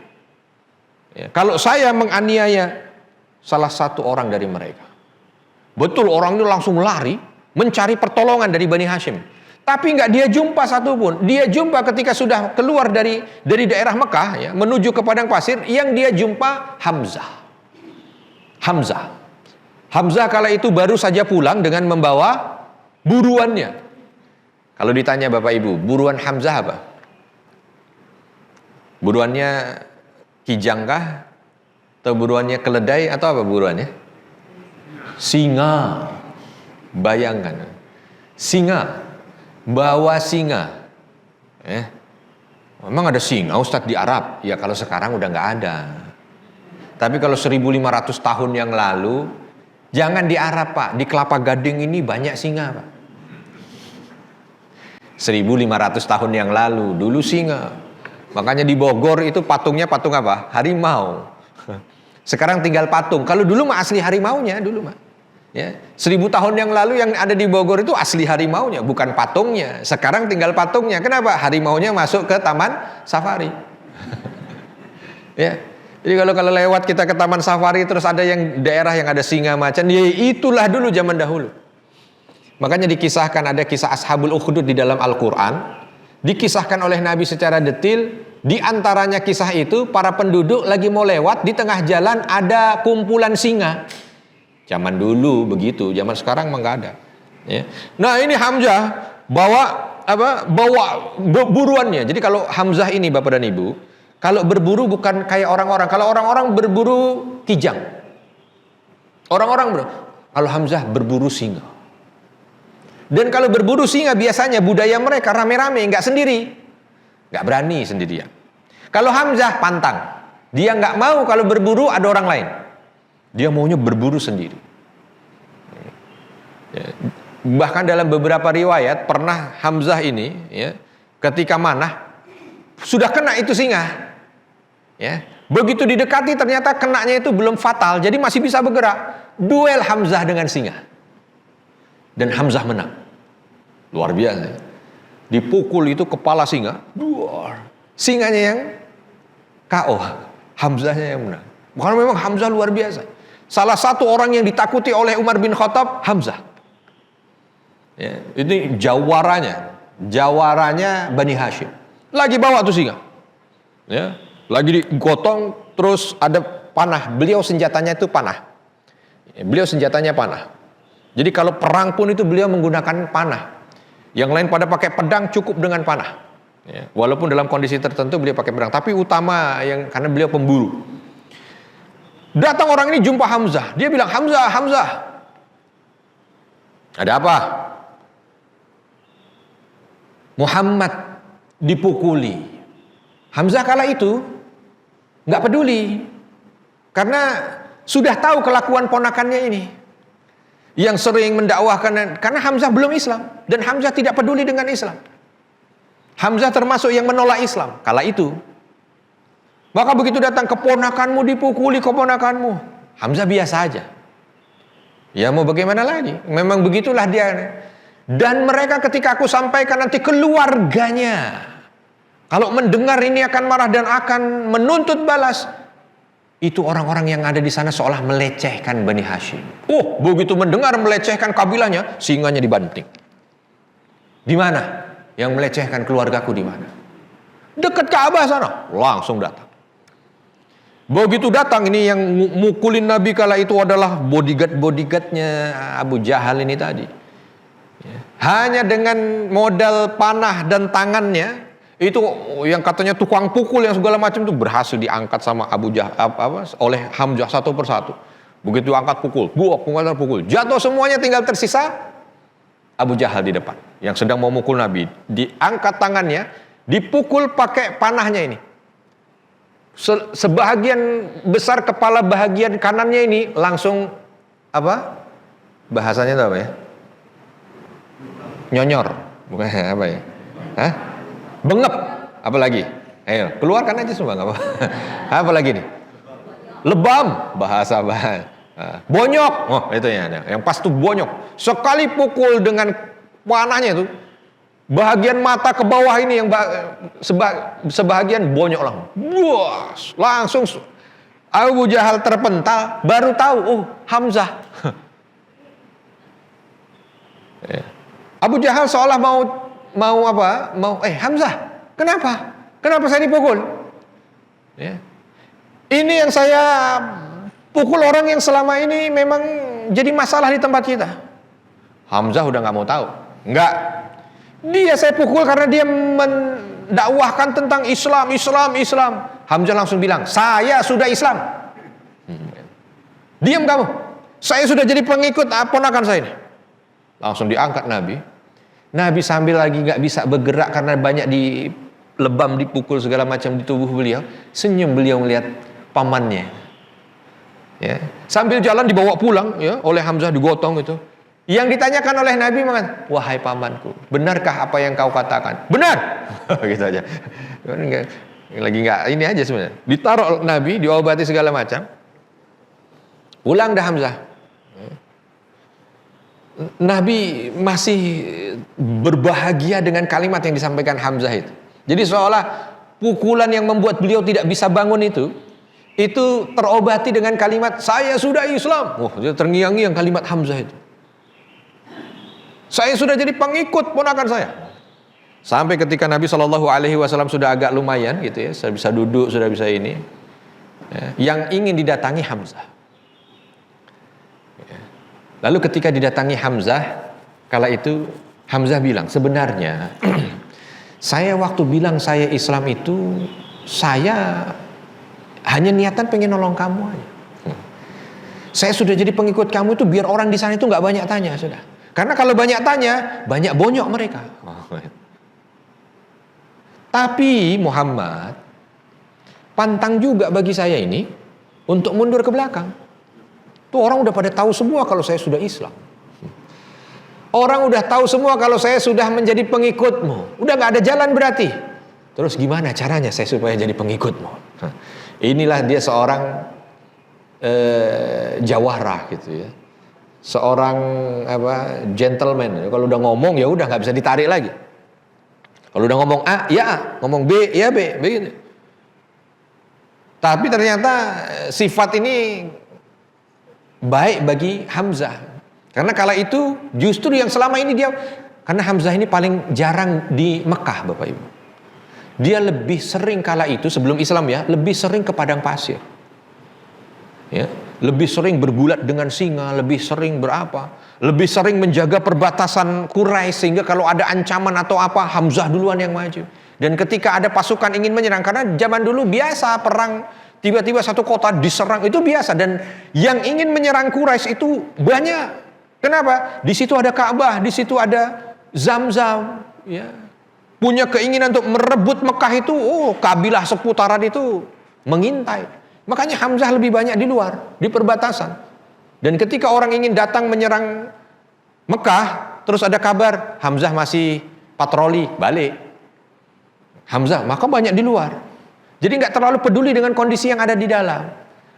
ya, kalau saya menganiaya salah satu orang dari mereka. Betul, orang itu langsung lari mencari pertolongan dari Bani Hashim. Tapi nggak dia jumpa satupun. Dia jumpa ketika sudah keluar dari daerah Mekah, ya, menuju ke padang pasir, yang dia jumpa Hamzah kala itu baru saja pulang dengan membawa buruannya. Kalau ditanya Bapak Ibu, buruan Hamzah apa? Buruannya kijangkah? Atau buruannya keledai? Atau apa buruannya? Singa. Bayangkan, singa, bawa singa. Memang ada singa Ustadz di Arab? Ya kalau sekarang udah nggak ada. Tapi kalau 1500 tahun yang lalu, jangan di Arab Pak, di Kelapa Gading ini banyak singa Pak. 1500 tahun yang lalu, dulu singa. Makanya di Bogor itu patungnya patung apa? Harimau. Sekarang tinggal patung. Kalau dulu mah asli harimaunya dulu mah. Ya, 1000 tahun yang lalu yang ada di Bogor itu asli harimaunya, bukan patungnya. Sekarang tinggal patungnya. Kenapa? Harimaunya masuk ke taman safari. Ya. Jadi kalau lewat kita ke taman safari terus ada yang daerah yang ada singa macan, ya itulah dulu zaman dahulu. Makanya dikisahkan, ada kisah Ashabul Ukhdud di dalam Al-Qur'an, dikisahkan oleh Nabi secara detil. Di antaranya kisah itu, para penduduk lagi mau lewat, di tengah jalan ada kumpulan singa. Zaman dulu begitu, zaman sekarang mah nggak ada. Ya. Nah ini Hamzah bawa buruannya. Jadi kalau Hamzah ini Bapak dan Ibu, kalau berburu bukan kayak orang-orang. Kalau orang-orang berburu kijang, kalau Hamzah berburu singa. Dan kalau berburu singa biasanya budaya mereka rame-rame, nggak sendiri, nggak berani sendirian. Kalau Hamzah pantang, dia nggak mau kalau berburu ada orang lain. Dia maunya berburu sendiri. Ya. Bahkan dalam beberapa riwayat pernah Hamzah ini, ya, ketika manah sudah kena itu singa. Ya. Begitu didekati ternyata kenanya itu belum fatal, jadi masih bisa bergerak. Duel Hamzah dengan singa. Dan Hamzah menang. Luar biasa. Dipukul itu kepala singa. Singanya yang KO, Hamzahnya yang menang. Karena memang Hamzah luar biasa. Salah satu orang yang ditakuti oleh Umar bin Khattab, Hamzah. Ya, ini jawaranya Bani Hashim. Lagi bawa tuh singa. Ya, lagi digotong, terus ada panah. Beliau senjatanya itu panah. Beliau senjatanya panah. Jadi kalau perang pun itu beliau menggunakan panah. Yang lain pada pakai pedang, cukup dengan panah. Ya, walaupun dalam kondisi tertentu beliau pakai pedang, tapi utama karena beliau pemburu. Datang orang ini jumpa Hamzah. Dia bilang, Hamzah, Hamzah, ada apa? Muhammad dipukuli. Hamzah kala itu nggak peduli, karena sudah tahu kelakuan ponakannya ini yang sering mendakwahkan, karena Hamzah belum Islam dan Hamzah tidak peduli dengan Islam. Hamzah termasuk yang menolak Islam kala itu. Maka begitu datang, keponakanmu dipukuli, keponakanmu. Hamzah biasa aja. Ya mau bagaimana lagi? Memang begitulah dia. Dan mereka ketika aku sampaikan nanti keluarganya, kalau mendengar ini akan marah dan akan menuntut balas. Itu orang-orang yang ada di sana seolah melecehkan Bani Hashim. Oh, begitu mendengar melecehkan kabilahnya, singanya dibanting. Di mana? Yang melecehkan keluargaku di mana? Dekat Ka'bah sana. Langsung datang. Begitu datang, ini yang mukulin Nabi kala itu adalah bodyguard-bodyguardnya Abu Jahal ini tadi. Hanya dengan modal panah dan tangannya, itu yang katanya tukang pukul yang segala macam itu berhasil diangkat sama Abu Jahal oleh Hamzah satu persatu. Begitu angkat pukul, pukul, jatuh semuanya, tinggal tersisa Abu Jahal di depan yang sedang mau mukul Nabi. Diangkat tangannya, dipukul pakai panahnya ini. Sebahagian besar kepala bahagian kanannya ini langsung apa? Bahasanya itu apa ya? Nyonyor, bukan apa ya? Hah? Bengep, apa lagi? Ayo, keluarkan aja semua, nggak apa. Apa lagi nih? Lebam, bahasa. Bonyok, oh itu ya, yang pas tuh bonyok. Sekali pukul dengan panahnya itu, bahagian mata ke bawah ini yang sebahagian bonyok langsung. Wah, langsung Abu Jahal terpental, baru tahu, oh Hamzah. Abu Jahal seolah mau apa? Hamzah, kenapa saya dipukul? Ya. Ini yang saya pukul orang yang selama ini memang jadi masalah di tempat kita. Hamzah udah nggak mau tahu. Nggak. Dia saya pukul karena dia mendakwahkan tentang Islam. Hamzah langsung bilang, saya sudah Islam. Diam kamu. Saya sudah jadi pengikut ponakan saya ini. Langsung diangkat Nabi. Nabi sambil lagi nggak bisa bergerak karena banyak lebam, dipukul segala macam di tubuh beliau. Senyum beliau melihat pamannya. Ya. Sambil jalan dibawa pulang ya, oleh Hamzah, digotong itu. Yang ditanyakan oleh Nabi mengatakan, wahai pamanku, benarkah apa yang kau katakan? Benar. Gitu aja. Lagi nggak ini aja sebenarnya. Ditaruh Nabi, diobati segala macam. Pulang dah Hamzah. Nabi masih berbahagia dengan kalimat yang disampaikan Hamzah itu. Jadi seolah pukulan yang membuat beliau tidak bisa bangun itu terobati dengan kalimat saya sudah Islam. Oh, dia terngiang-ngiang kalimat Hamzah itu. Saya sudah jadi pengikut ponakan saya. Sampai ketika Nabi SAW sudah agak lumayan gitu ya, sudah bisa duduk, sudah bisa ini. Ya, yang ingin didatangi Hamzah. Lalu ketika didatangi Hamzah, kala itu Hamzah bilang, sebenarnya saya waktu bilang saya Islam itu, saya hanya niatan pengen nolong kamu aja. Saya sudah jadi pengikut kamu itu biar orang di sana itu nggak banyak tanya sudah. Karena kalau banyak tanya, banyak bonyok mereka. Tapi Muhammad, pantang juga bagi saya ini untuk mundur ke belakang. Tuh orang udah pada tahu semua kalau saya sudah Islam. Orang udah tahu semua kalau saya sudah menjadi pengikutmu. Udah gak ada jalan berarti. Terus gimana caranya saya supaya jadi pengikutmu? Inilah dia seorang jawara gitu ya. Seorang gentleman. Kalau udah ngomong ya udah nggak bisa ditarik lagi. Kalau udah ngomong A ya A, ngomong B ya B, begitu. Tapi ternyata sifat ini baik bagi Hamzah. Karena kala itu justru yang selama ini karena Hamzah ini paling jarang di Mekah Bapak Ibu. Dia lebih sering kala itu sebelum Islam ya, lebih sering ke padang pasir. Ya, lebih sering bergulat dengan singa, lebih sering lebih sering menjaga perbatasan Quraisy sehingga kalau ada ancaman atau apa Hamzah duluan yang maju. Dan ketika ada pasukan ingin menyerang, karena zaman dulu biasa perang, tiba-tiba satu kota diserang itu biasa, dan yang ingin menyerang Quraisy itu banyak. Kenapa? Di situ ada Ka'bah, di situ ada Zamzam, ya. Punya keinginan untuk merebut Mekah itu, kabilah seputaran itu mengintai. Makanya Hamzah lebih banyak di luar, di perbatasan. Dan ketika orang ingin datang menyerang Mekah, terus ada kabar Hamzah masih patroli, balik. Hamzah, maka banyak di luar. Jadi nggak terlalu peduli dengan kondisi yang ada di dalam.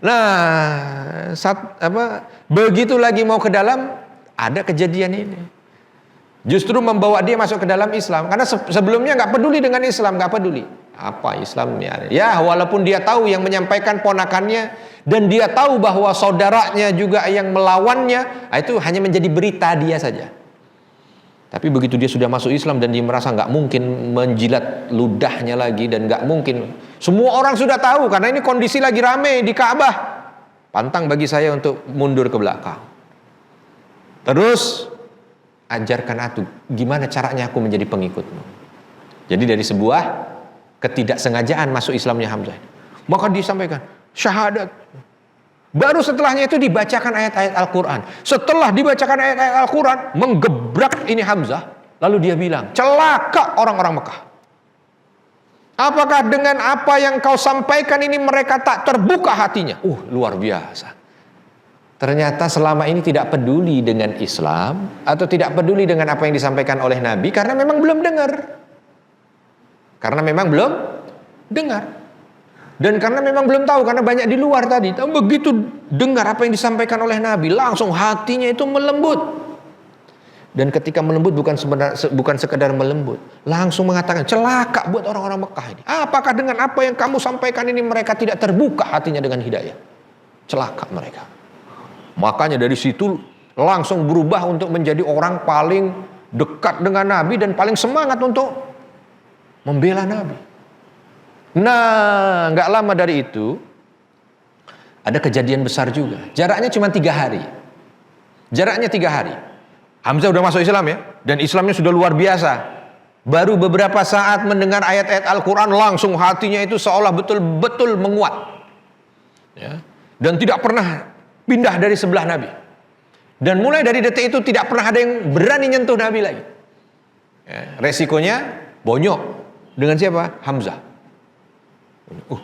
Nah, begitu lagi mau ke dalam, ada kejadian ini. Justru membawa dia masuk ke dalam Islam. Karena sebelumnya nggak peduli dengan Islam, nggak peduli. Apa Islam ya? Ya, walaupun dia tahu yang menyampaikan ponakannya, dan dia tahu bahwa saudaranya juga yang melawannya, itu hanya menjadi berita dia saja. Tapi begitu dia sudah masuk Islam dan dia merasa nggak mungkin menjilat ludahnya lagi, dan nggak mungkin, semua orang sudah tahu karena ini kondisi lagi rame di Ka'bah, pantang bagi saya untuk mundur ke belakang. Terus ajarkan aku gimana caranya aku menjadi pengikutmu. Jadi dari sebuah ketidaksengajaan masuk Islamnya Hamzah, maka disampaikan syahadat. Baru setelahnya itu dibacakan ayat-ayat Al-Quran. Setelah dibacakan ayat-ayat Al-Quran, menggebrak ini Hamzah. Lalu dia bilang, celaka orang-orang Mekah. Apakah dengan apa yang kau sampaikan ini mereka tak terbuka hatinya? Luar biasa. Ternyata selama ini tidak peduli dengan Islam, atau tidak peduli dengan apa yang disampaikan oleh Nabi, karena memang belum dengar. Dan karena memang belum tahu, karena banyak di luar tadi. Begitu dengar apa yang disampaikan oleh Nabi, langsung hatinya itu melembut. Dan ketika melembut bukan sekedar melembut, langsung mengatakan celaka buat orang-orang Mekah ini. Apakah dengan apa yang kamu sampaikan ini mereka tidak terbuka hatinya dengan hidayah? Celaka mereka. Makanya dari situ langsung berubah untuk menjadi orang paling dekat dengan Nabi dan paling semangat untuk membela Nabi. Nah, nggak lama dari itu ada kejadian besar juga. Jaraknya cuma 3 hari. Hamzah udah masuk Islam ya, dan Islamnya sudah luar biasa. Baru beberapa saat mendengar ayat-ayat Al-Quran, langsung hatinya itu seolah betul-betul menguat, ya. Dan tidak pernah pindah dari sebelah Nabi. Dan mulai dari detik itu tidak pernah ada yang berani nyentuh Nabi lagi. Ya, resikonya bonyok. Dengan siapa? Hamzah.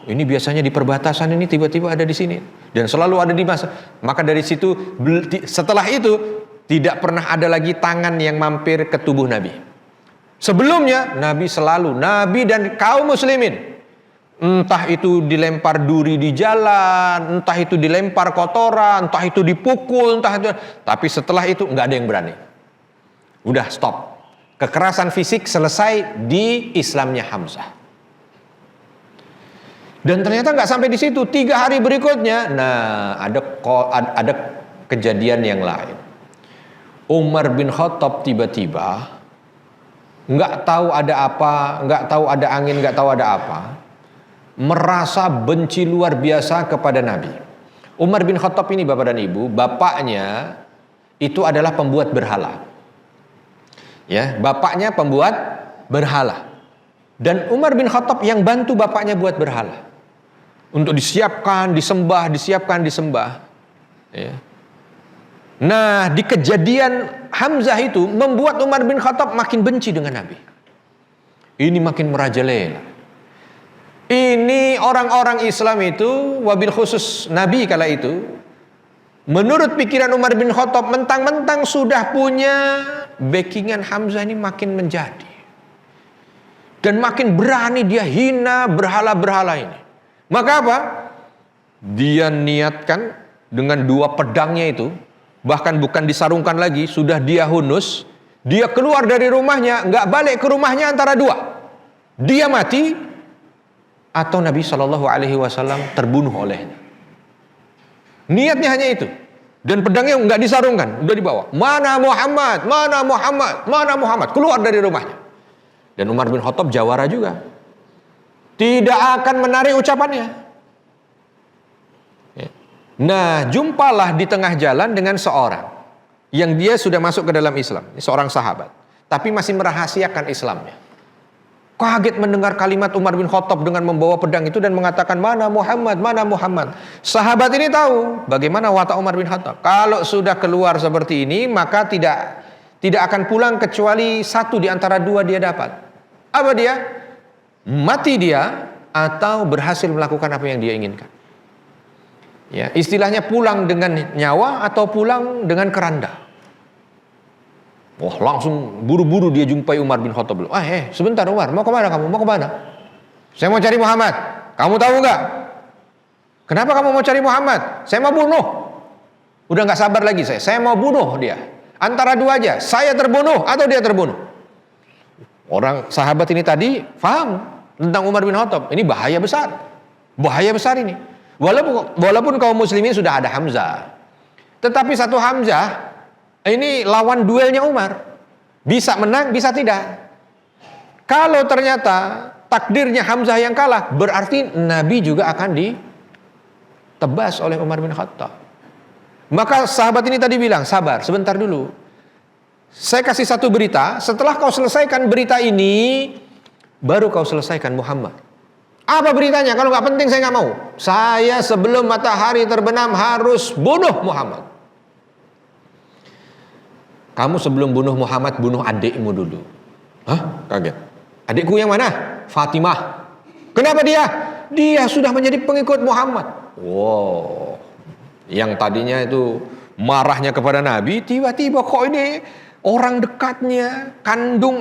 Ini biasanya di perbatasan, ini tiba-tiba ada di sini, dan selalu ada di masa. Maka dari situ, setelah itu tidak pernah ada lagi tangan yang mampir ke tubuh Nabi. Sebelumnya Nabi dan kaum muslimin, entah itu dilempar duri di jalan, entah itu dilempar kotoran, entah itu dipukul, tapi setelah itu nggak ada yang berani. Udah stop. Kekerasan fisik selesai di Islamnya Hamzah. Dan ternyata nggak sampai di situ. 3 hari berikutnya, ada kejadian yang lain. Umar bin Khattab tiba-tiba nggak tahu ada apa, nggak tahu ada angin, nggak tahu ada apa, merasa benci luar biasa kepada Nabi. Umar bin Khattab ini, Bapak dan Ibu, bapaknya itu adalah pembuat berhala. Ya, bapaknya pembuat berhala. Dan Umar bin Khattab yang bantu bapaknya buat berhala. Untuk disiapkan, disembah. Ya. Nah, di kejadian Hamzah itu membuat Umar bin Khattab makin benci dengan Nabi. Ini makin merajalela. Ini orang-orang Islam itu, wabil khusus Nabi kala itu, menurut pikiran Umar bin Khattab, mentang-mentang sudah punya backingan Hamzah ini makin menjadi. Dan makin berani dia hina berhala-berhala ini. Maka apa? Dia niatkan dengan 2 pedangnya itu, bahkan bukan disarungkan lagi, sudah dia hunus, dia keluar dari rumahnya, nggak balik ke rumahnya antara 2. Dia mati, atau Nabi SAW terbunuh olehnya. Niatnya hanya itu. Dan pedangnya nggak disarungkan, udah dibawa. Mana Muhammad, mana Muhammad, mana Muhammad. Keluar dari rumahnya. Dan Umar bin Khattab jawara juga. Tidak akan menarik ucapannya. Ya. Nah, jumpalah di tengah jalan dengan seorang yang dia sudah masuk ke dalam Islam, seorang sahabat, tapi masih merahasiakan Islamnya. Kaget mendengar kalimat Umar bin Khattab dengan membawa pedang itu dan mengatakan, mana Muhammad, mana Muhammad. Sahabat ini tahu bagaimana watak Umar bin Khattab. Kalau sudah keluar seperti ini, maka tidak akan pulang kecuali satu di antara dua dia dapat. Apa dia? Mati dia atau berhasil melakukan apa yang dia inginkan. Ya, istilahnya pulang dengan nyawa atau pulang dengan keranda. Wah, langsung buru-buru dia jumpai Umar bin Khattab. Sebentar Umar, mau kemana kamu? Mau kemana? Saya mau cari Muhammad. Kamu tahu nggak? Kenapa kamu mau cari Muhammad? Saya mau bunuh. Udah nggak sabar lagi saya. Saya mau bunuh dia. Antara dua aja. Saya terbunuh atau dia terbunuh. Orang sahabat ini tadi paham tentang Umar bin Khattab. Ini bahaya besar. Bahaya besar ini. Walaupun kaum muslimin sudah ada Hamzah. Tetapi satu Hamzah ini lawan duelnya Umar. Bisa menang, bisa tidak. Kalau ternyata takdirnya Hamzah yang kalah, berarti Nabi juga akan ditebas oleh Umar bin Khattab. Maka sahabat ini tadi bilang, sabar, sebentar dulu. Saya kasih satu berita, setelah kau selesaikan berita ini, baru kau selesaikan Muhammad. Apa beritanya? Kalau nggak penting saya nggak mau. Saya sebelum matahari terbenam harus bunuh Muhammad. Kamu sebelum bunuh Muhammad, bunuh adikmu dulu. Hah? Kaget. Adikku yang mana? Fatimah. Kenapa dia? Dia sudah menjadi pengikut Muhammad. Wow. Yang tadinya itu marahnya kepada Nabi, tiba-tiba kok ini orang dekatnya,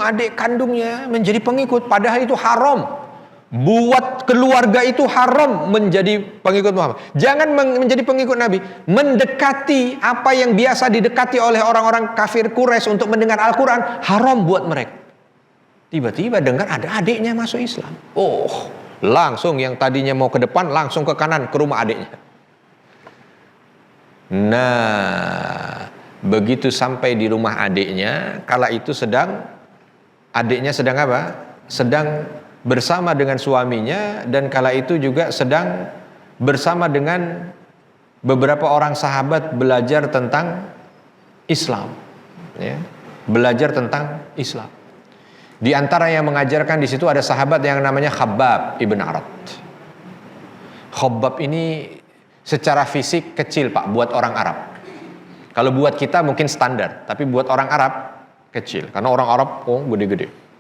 adik kandungnya menjadi pengikut. Padahal itu haram. Buat keluarga itu haram menjadi pengikut Muhammad. Jangan menjadi pengikut Nabi, mendekati apa yang biasa didekati oleh orang-orang kafir Quraisy untuk mendengar Al-Quran, haram buat mereka. Tiba-tiba dengar ada adiknya masuk Islam. Oh, langsung yang tadinya mau ke depan, langsung ke kanan, ke rumah adiknya. Nah, begitu sampai di rumah adiknya, kala itu adiknya sedang apa? Sedang bersama dengan suaminya, dan kala itu juga sedang bersama dengan beberapa orang sahabat belajar tentang Islam, ya, belajar tentang Islam. Di antara yang mengajarkan di situ ada sahabat yang namanya Khabbab ibn Arat. Khabbab ini secara fisik kecil Pak buat orang Arab. Kalau buat kita mungkin standar, tapi buat orang Arab kecil, karena orang Arab gede-gede.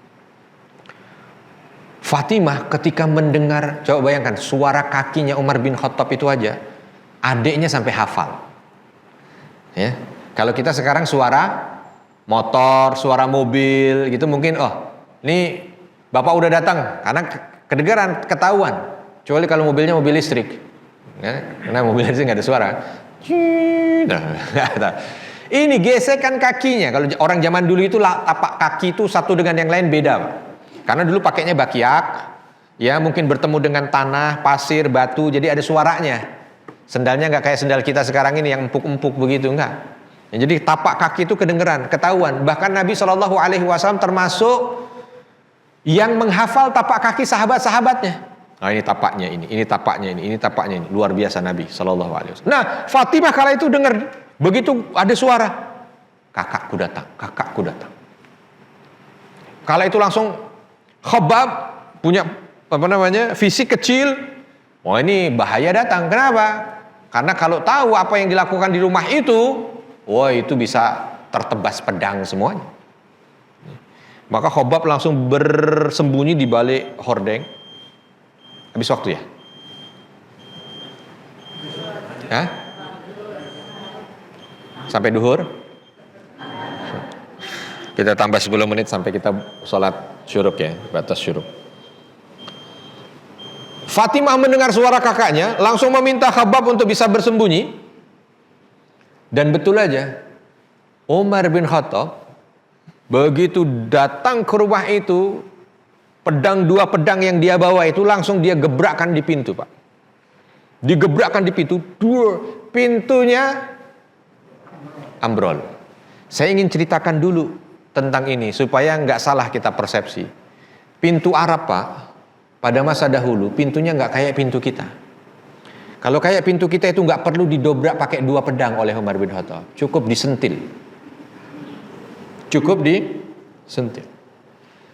Fatimah ketika mendengar, coba bayangkan suara kakinya Umar bin Khattab itu aja, adiknya sampai hafal. Ya, kalau kita sekarang suara motor, suara mobil gitu mungkin, ini bapak udah datang, karena kedengaran, ketahuan. Kecuali kalau mobilnya mobil listrik, ya, karena mobil listrik nggak ada suara. Ini gesekan kakinya. Kalau orang zaman dulu itu tapak kaki itu satu dengan yang lain beda, Pak. Karena dulu pakainya bakyak, ya mungkin bertemu dengan tanah, pasir, batu, jadi ada suaranya. Sendalnya nggak kayak sendal kita sekarang ini yang empuk-empuk begitu, enggak. Ya, jadi tapak kaki itu kedengeran, ketahuan. Bahkan Nabi SAW termasuk yang menghafal tapak kaki sahabat-sahabatnya. Nah, ini tapaknya ini tapaknya ini tapaknya ini. Luar biasa Nabi SAW. Nah, Fatimah kala itu dengar begitu ada suara, kakakku datang, kakakku datang. Kala itu langsung Khabbab punya fisik kecil. Oh, ini bahaya datang. Kenapa? Karena kalau tahu apa yang dilakukan di rumah itu, itu bisa tertebas pedang semuanya. Maka Khabbab langsung bersembunyi di balik hordeng. Habis waktu ya? Hah? Sampai duhur? Kita tambah 10 menit sampai kita sholat syuruk ya, batas syuruk. Fatimah mendengar suara kakaknya, langsung meminta Khabbab untuk bisa bersembunyi. Dan betul aja, Umar bin Khattab begitu datang ke rumah itu, dua pedang yang dia bawa itu langsung dia gebrakkan di pintu, Pak. Digebrakkan di pintu, pintunya ambrol. Saya ingin ceritakan dulu tentang ini supaya nggak salah kita persepsi. Pintu Arab, Pak, pada masa dahulu pintunya nggak kayak pintu kita. Kalau kayak pintu kita itu nggak perlu didobrak pakai 2 pedang oleh Umar bin Khattab, cukup disentil. Cukup disentil.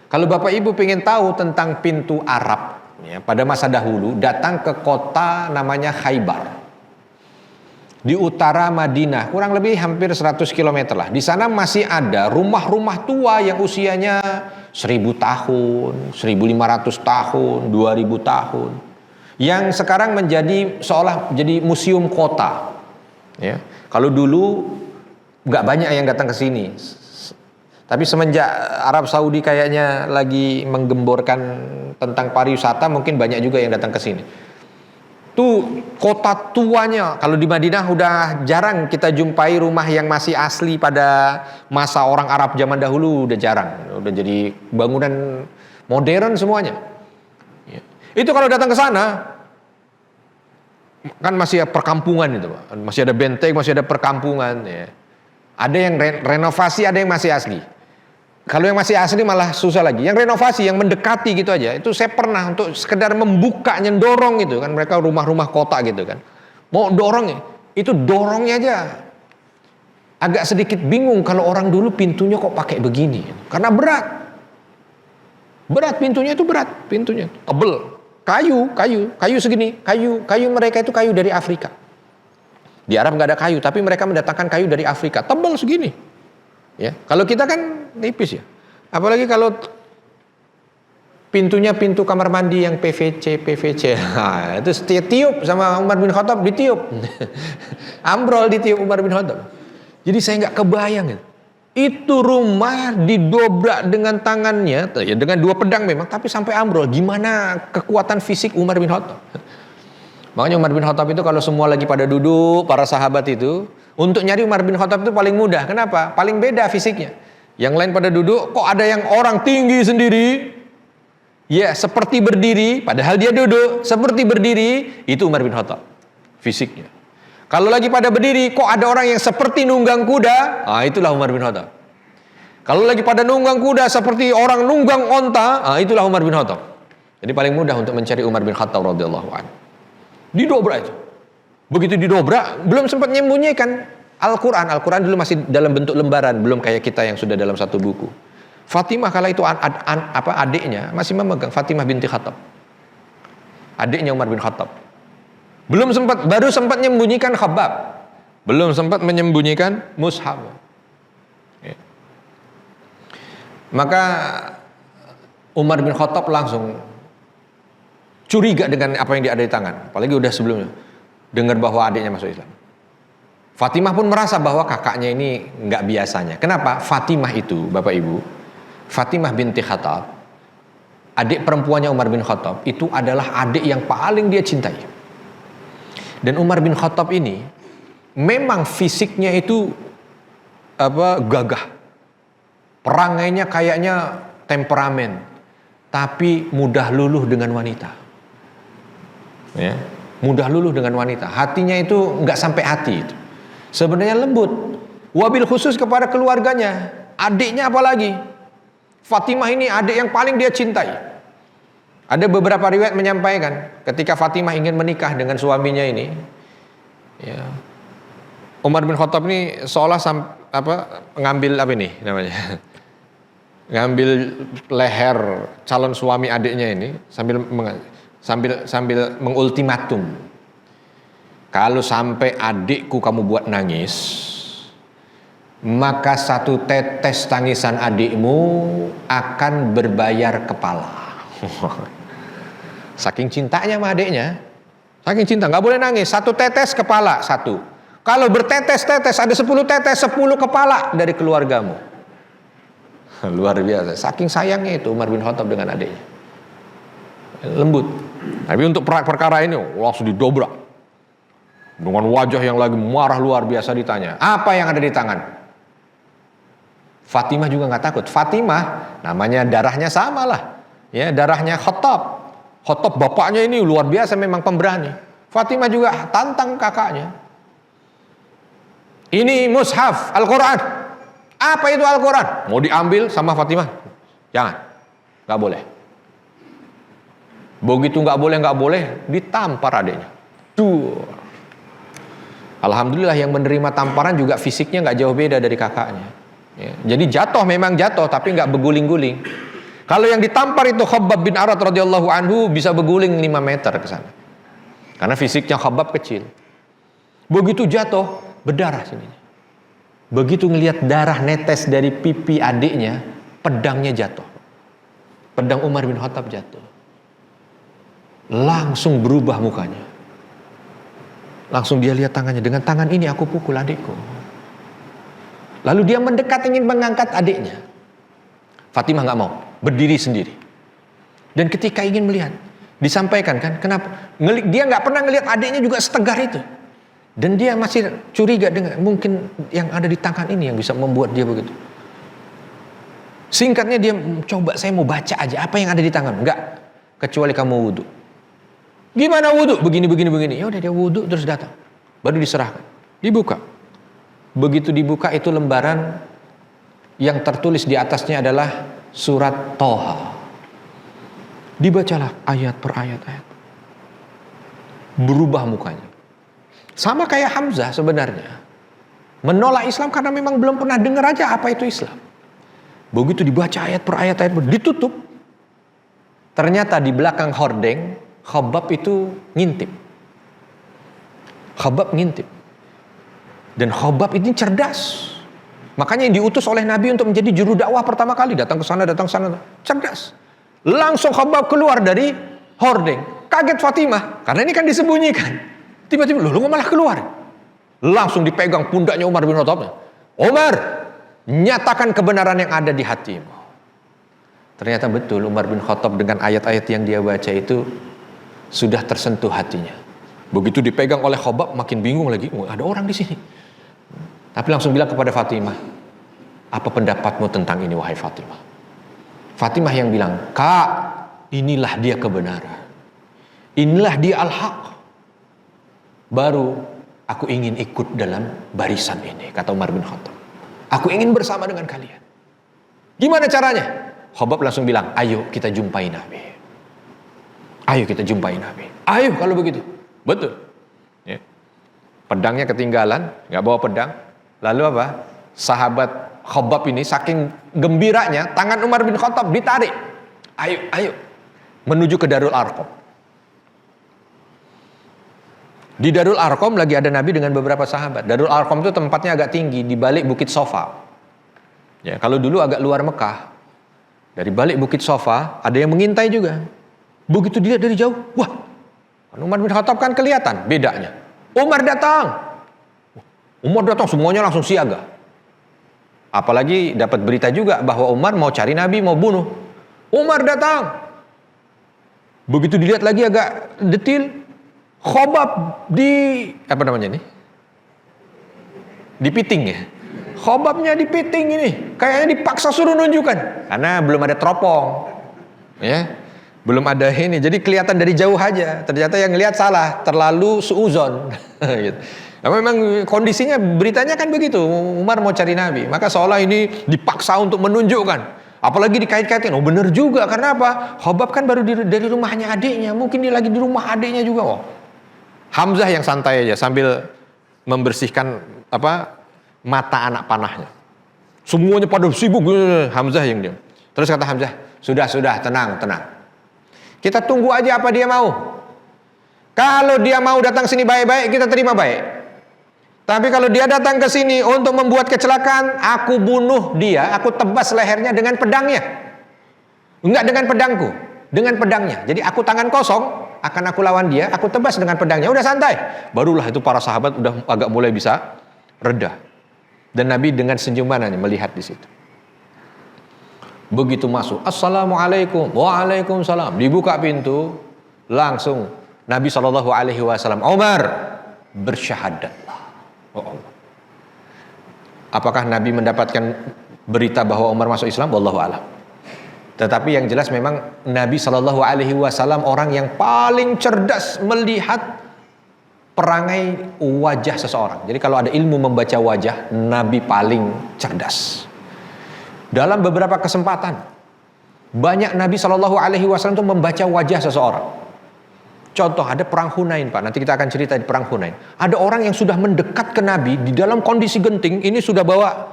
Kalau Bapak Ibu pengen tahu tentang pintu Arab, ya, pada masa dahulu datang ke kota namanya Khaybar. Di utara Madinah, kurang lebih hampir 100 km lah. Di sana masih ada rumah-rumah tua yang usianya 1000 tahun, 1500 tahun, 2000 tahun. Yang sekarang menjadi seolah jadi museum kota. Ya. Kalau dulu nggak banyak yang datang ke sini. Tapi semenjak Arab Saudi kayaknya lagi menggemborkan tentang pariwisata, mungkin banyak juga yang datang ke sini. Tuh kota tuanya, kalau di Madinah udah jarang kita jumpai rumah yang masih asli pada masa orang Arab zaman dahulu, udah jarang. Udah jadi bangunan modern semuanya. Ya. Itu kalau datang ke sana, kan masih ada perkampungan itu, masih ada benteng, masih ada perkampungan. Ya. Ada yang renovasi, ada yang masih asli. Kalau yang masih asli malah susah lagi. Yang renovasi, yang mendekati gitu aja, itu saya pernah untuk sekedar membuka, dorong gitu kan, mereka rumah-rumah kota gitu kan. Mau dorong, itu dorongnya aja agak sedikit bingung kalau orang dulu pintunya kok pakai begini. Karena berat. Berat pintunya itu berat, pintunya tebel. Kayu segini, kayu mereka itu kayu dari Afrika. Di Arab nggak ada kayu, tapi mereka mendatangkan kayu dari Afrika, tebal segini. Ya, kalau kita kan tipis ya. Apalagi kalau pintunya pintu kamar mandi yang PVC. Nah, itu tiup sama Umar bin Khattab, ditiup. Ambrol ditiup Umar bin Khattab. Jadi saya nggak kebayang gitu. Itu rumah didobrak dengan tangannya, ya dengan 2 pedang memang, tapi sampai ambrol. Gimana kekuatan fisik Umar bin Khattab? Makanya Umar bin Khattab itu kalau semua lagi pada duduk, para sahabat itu, untuk nyari Umar bin Khattab itu paling mudah. Kenapa? Paling beda fisiknya. Yang lain pada duduk, kok ada yang orang tinggi sendiri, ya seperti berdiri, padahal dia duduk, seperti berdiri, itu Umar bin Khattab, fisiknya. Kalau lagi pada berdiri, kok ada orang yang seperti nunggang kuda, itulah Umar bin Khattab. Kalau lagi pada nunggang kuda, seperti orang nunggang onta, itulah Umar bin Khattab. Jadi paling mudah untuk mencari Umar bin Khattab radhiyallahu anhu. Didobrak itu. Begitu didobrak, belum sempat menyembunyikan Al-Quran. Al-Quran dulu masih dalam bentuk lembaran, belum kayak kita yang sudah dalam satu buku. Fatimah kala itu adiknya masih memegang, Fatimah binti Khattab, adiknya Umar bin Khattab. Baru sempat menyembunyikan Khabbab, belum sempat menyembunyikan Mushaf. Ya. Maka Umar bin Khattab langsung curiga dengan apa yang dia ada di tangan, apalagi udah sebelumnya dengar bahwa adiknya masuk Islam. Fatimah pun merasa bahwa kakaknya ini nggak biasanya. Kenapa? Fatimah itu, Bapak Ibu, Fatimah binti Khattab, adik perempuannya Umar bin Khattab, itu adalah adik yang paling dia cintai. Dan Umar bin Khattab ini memang fisiknya itu gagah, perangainya kayaknya temperamen, tapi mudah luluh dengan wanita. Ya. Mudah luluh dengan wanita, hatinya itu nggak sampai hati itu. Sebenarnya lembut, wabil khusus kepada keluarganya, adiknya apalagi. Fatimah ini adik yang paling dia cintai. Ada beberapa riwayat menyampaikan ketika Fatimah ingin menikah dengan suaminya ini, ya, Umar bin Khattab ini seolah ngambil ngambil leher calon suami adiknya ini sambil mengultimatum, kalau sampai adikku kamu buat nangis, maka 1 tetes tangisan adikmu akan berbayar kepala. Saking cintanya sama adiknya, saking cinta, nggak boleh nangis, 1 tetes kepala 1. Kalau bertetes-tetes ada 10 tetes 10 kepala dari keluargamu. Luar biasa, saking sayangnya itu Umar bin Khattab dengan adiknya. Lembut. Tapi untuk perkara ini langsung didobrak. Dengan wajah yang lagi marah luar biasa ditanya, apa yang ada di tangan? Fatimah juga nggak takut. Fatimah namanya darahnya sama lah, ya darahnya Khattab. Khattab bapaknya ini luar biasa, memang pemberani. Fatimah juga tantang kakaknya. Ini mushaf Al-Quran. Apa itu Al-Quran? Mau diambil sama Fatimah? Jangan, nggak boleh. Begitu nggak boleh, ditampar adiknya. Duh. Alhamdulillah yang menerima tamparan juga fisiknya nggak jauh beda dari kakaknya. Ya, jadi jatuh memang jatuh, tapi nggak beguling-guling. Kalau yang ditampar itu Khabbab bin Arat radhiyallahu anhu bisa beguling 5 meter ke sana. Karena fisiknya Khabbab kecil. Begitu jatuh, berdarah sini. Begitu ngelihat darah netes dari pipi adiknya, pedangnya jatuh. Pedang Umar bin Khattab jatuh. Langsung berubah mukanya. Langsung dia lihat tangannya, dengan tangan ini aku pukul adikku. Lalu dia mendekat ingin mengangkat adiknya. Fatimah nggak mau, berdiri sendiri. Dan ketika ingin melihat, disampaikan kan, kenapa? Dia nggak pernah ngelihat adiknya juga setegar itu. Dan dia masih curiga dengan mungkin yang ada di tangan ini yang bisa membuat dia begitu. Singkatnya dia coba, saya mau baca aja apa yang ada di tangan. Enggak, kecuali kamu wudhu. Gimana wudhu? Begini. Ya udah dia wudhu terus datang. Baru diserahkan. Dibuka. Begitu dibuka itu lembaran yang tertulis di atasnya adalah surat Toha. Dibacalah ayat per ayat. Berubah mukanya. Sama kayak Hamzah sebenarnya. Menolak Islam karena memang belum pernah dengar aja apa itu Islam. Begitu dibaca ayat per ayat, ditutup. Ternyata di belakang hordeng, Khabbab itu ngintip. Dan Khabbab ini cerdas. Makanya yang diutus oleh Nabi untuk menjadi juru dakwah pertama kali. Datang ke sana. Cerdas. Langsung Khabbab keluar dari hordeng. Kaget Fatimah. Karena ini kan disembunyikan. Tiba-tiba, lu kok malah keluar? Langsung dipegang pundaknya Umar bin Khattab. Umar, nyatakan kebenaran yang ada di hatimu. Ternyata betul Umar bin Khattab dengan ayat-ayat yang dia baca itu sudah tersentuh hatinya. Begitu dipegang oleh Khabbab makin bingung lagi. Ada orang di sini. Tapi langsung bilang kepada Fatimah, apa pendapatmu tentang ini wahai Fatimah? Fatimah yang bilang, Kak, inilah dia kebenaran. Inilah dia al-haq. Baru aku ingin ikut dalam barisan ini, kata Umar bin Khattab. Aku ingin bersama dengan kalian. Gimana caranya? Khabbab langsung bilang, ayo kita jumpai Nabi. Ayo kalau begitu. Betul. Ya. Pedangnya ketinggalan, nggak bawa pedang. Lalu apa? Sahabat Khabbab ini saking gembiranya, tangan Umar bin Khattab ditarik. Ayo. Menuju ke Darul Arqam. Di Darul Arqam lagi ada Nabi dengan beberapa sahabat. Darul Arqam itu tempatnya agak tinggi, di balik Bukit Sofa. Ya, kalau dulu agak luar Mekah. Dari balik Bukit Sofa ada yang mengintai juga. Begitu dilihat dari jauh, wah, Umar bin Khattab kan kelihatan bedanya. Umar datang, semuanya langsung siaga. Apalagi dapat berita juga bahwa Umar mau cari Nabi, mau bunuh. Umar datang. Begitu dilihat lagi agak detil, Khabbab dipiting ya. Khabbabnya dipiting ini, kayaknya dipaksa suruh nunjukkan karena belum ada teropong. Ya. Belum ada ini. Jadi kelihatan dari jauh aja. Ternyata yang lihat salah, terlalu suuzon. Gitu. Nah, memang kondisinya beritanya kan begitu. Umar mau cari Nabi, maka seolah ini dipaksa untuk menunjukkan. Apalagi dikait-kaitkan. Oh benar juga, karena apa? Khabbab kan baru dari rumahnya adiknya, mungkin dia lagi di rumah adiknya juga. Oh. Hamzah yang santai aja sambil membersihkan mata anak panahnya. Semuanya pada sibuk. Hamzah yang diam. Terus kata Hamzah, sudah, tenang. Kita tunggu aja apa dia mau. Kalau dia mau datang sini baik-baik, kita terima baik. Tapi kalau dia datang ke sini untuk membuat kecelakaan, aku bunuh dia, aku tebas lehernya dengan pedangnya. Enggak dengan pedangku, dengan pedangnya. Jadi aku tangan kosong, akan aku lawan dia, aku tebas dengan pedangnya. Udah santai. Barulah itu para sahabat udah agak mulai bisa reda. Dan Nabi dengan senyuman melihat di situ. Begitu masuk, Assalamualaikum, Waalaikumsalam. Dibuka pintu, langsung Nabi SAW, Umar, bersyahadatlah. Oh Allah. Apakah Nabi mendapatkan berita bahwa Umar masuk Islam? Wallahu a'lam. Tetapi yang jelas memang Nabi SAW orang yang paling cerdas melihat perangai wajah seseorang. Jadi kalau ada ilmu membaca wajah, Nabi paling cerdas. Dalam beberapa kesempatan banyak Nabi SAW itu membaca wajah seseorang. Contoh ada perang Hunain Pak, nanti kita akan cerita di perang Hunain. Ada orang yang sudah mendekat ke Nabi di dalam kondisi genting, ini sudah bawa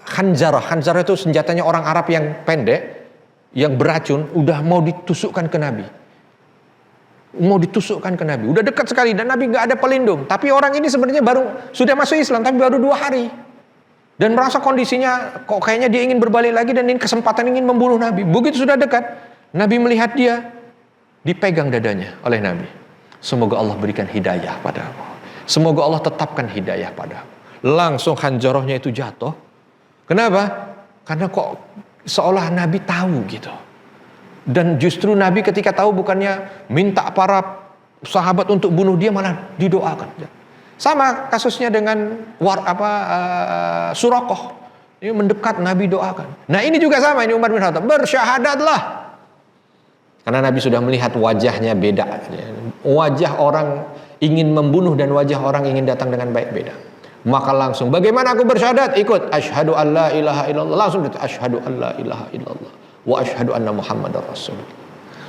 khanzarah. Khanzarah itu senjatanya orang Arab yang pendek, yang beracun, udah mau ditusukkan ke Nabi. Mau ditusukkan ke Nabi, udah dekat sekali dan Nabi nggak ada pelindung. Tapi orang ini sebenarnya sudah masuk Islam, tapi baru 2 hari. Dan merasa kondisinya kok kayaknya dia ingin berbalik lagi dan ini kesempatan ingin membunuh Nabi. Begitu sudah dekat, Nabi melihat dia, dipegang dadanya oleh Nabi. Semoga Allah berikan hidayah padamu. Semoga Allah tetapkan hidayah padamu. Langsung khanjarahnya itu jatuh. Kenapa? Karena kok seolah Nabi tahu gitu. Dan justru Nabi ketika tahu bukannya minta para sahabat untuk bunuh dia, malah didoakan. Sama kasusnya dengan Suraqah. Ini mendekat Nabi doakan. Nah ini juga sama, ini Umar bin Khattab, bersyahadatlah. Karena Nabi sudah melihat wajahnya beda. Wajah orang ingin membunuh dan wajah orang ingin datang dengan baik beda. Maka langsung, bagaimana aku bersyahadat? Ikut, asyhadu an la ilaha illallah. Langsung itu, asyhadu an la ilaha illallah. Wa asyhadu anna Muhammadar Rasulullah.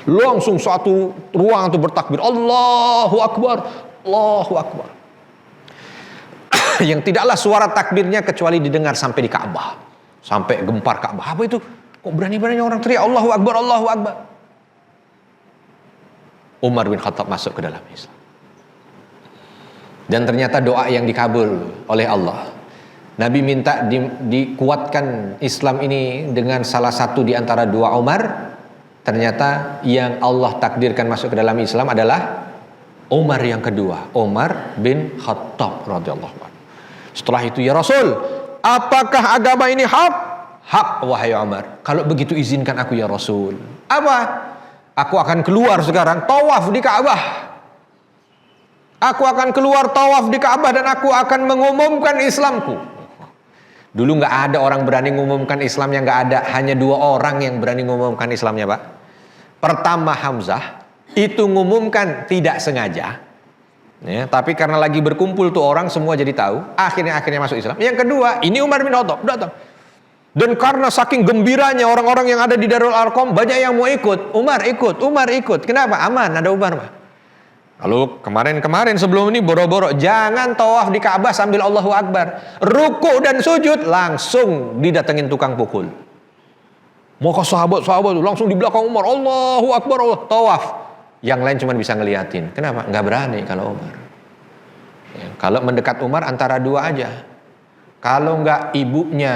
Langsung satu ruang itu bertakbir. Allahu Akbar. Allahu Akbar. Yang tidaklah suara takbirnya kecuali didengar sampai di Ka'bah. Sampai gempar Ka'bah. Apa itu? Kok berani-beraninya orang teriak Allahu Akbar, Allahu Akbar. Umar bin Khattab masuk ke dalam Islam. Dan ternyata doa yang dikabul oleh Allah. Nabi minta dikuatkan Islam ini dengan salah satu di antara 2 Umar. Ternyata yang Allah takdirkan masuk ke dalam Islam adalah Umar yang kedua, Umar bin Khattab radhiyallahu anhu. Setelah itu, ya Rasul, apakah agama ini hak? Hak, wahai Umar. Kalau begitu izinkan aku ya Rasul. Apa? Aku akan keluar sekarang tawaf di Ka'bah. Aku akan keluar tawaf di Ka'bah dan aku akan mengumumkan Islamku. Dulu nggak ada orang berani mengumumkan Islam yang nggak ada. Hanya 2 orang yang berani mengumumkan Islamnya, Pak. Pertama Hamzah, itu mengumumkan tidak sengaja. Ya, tapi karena lagi berkumpul tuh orang semua jadi tahu. Akhirnya masuk Islam. Yang kedua, ini Umar bin Khattab datang. Dan karena saking gembiranya orang-orang yang ada di Darul Arqam, banyak yang mau ikut. Umar ikut. Kenapa? Aman, ada Umar, Pak. Lalu kemarin sebelum ini boro-boro, jangan tawaf di Ka'bah sambil Allahu Akbar. Ruku dan sujud langsung didatengin tukang pukul. Maka sahabat-sahabat langsung di belakang Umar, Allahu Akbar, Allah tawaf. Yang lain cuma bisa ngeliatin. Kenapa? Nggak berani kalau Umar. Ya, kalau mendekat Umar antara 2 aja. Kalau nggak ibunya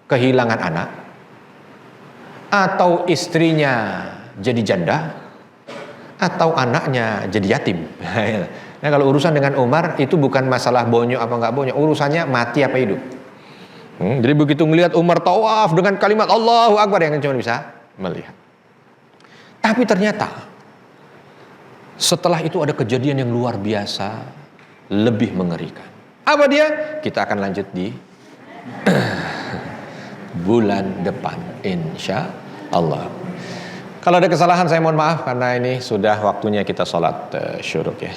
kehilangan anak, atau istrinya jadi janda, atau anaknya jadi yatim. Nah kalau urusan dengan Umar itu bukan masalah bonyok apa nggak bonyok, urusannya mati apa hidup. Jadi begitu ngelihat Umar tawaf dengan kalimat Allahu Akbar, yang cuma bisa melihat. Tapi ternyata setelah itu ada kejadian yang luar biasa, lebih mengerikan. Apa dia? Kita akan lanjut di bulan depan, insya Allah. Kalau ada kesalahan saya mohon maaf, karena ini sudah waktunya kita sholat syuruk ya.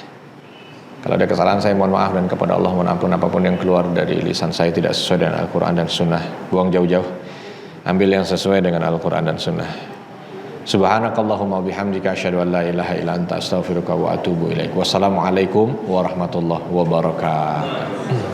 Kalau ada kesalahan saya mohon maaf, dan kepada Allah mohon ampun apapun yang keluar dari lisan saya tidak sesuai dengan Al-Quran dan Sunnah. Buang jauh-jauh, ambil yang sesuai dengan Al-Quran dan Sunnah. Subhanakallahumma bihamdika asyhadu an la ilaha illa anta astaghfiruka wa atubu ilaik. Wassalamualaikum warahmatullahi wabarakatuh.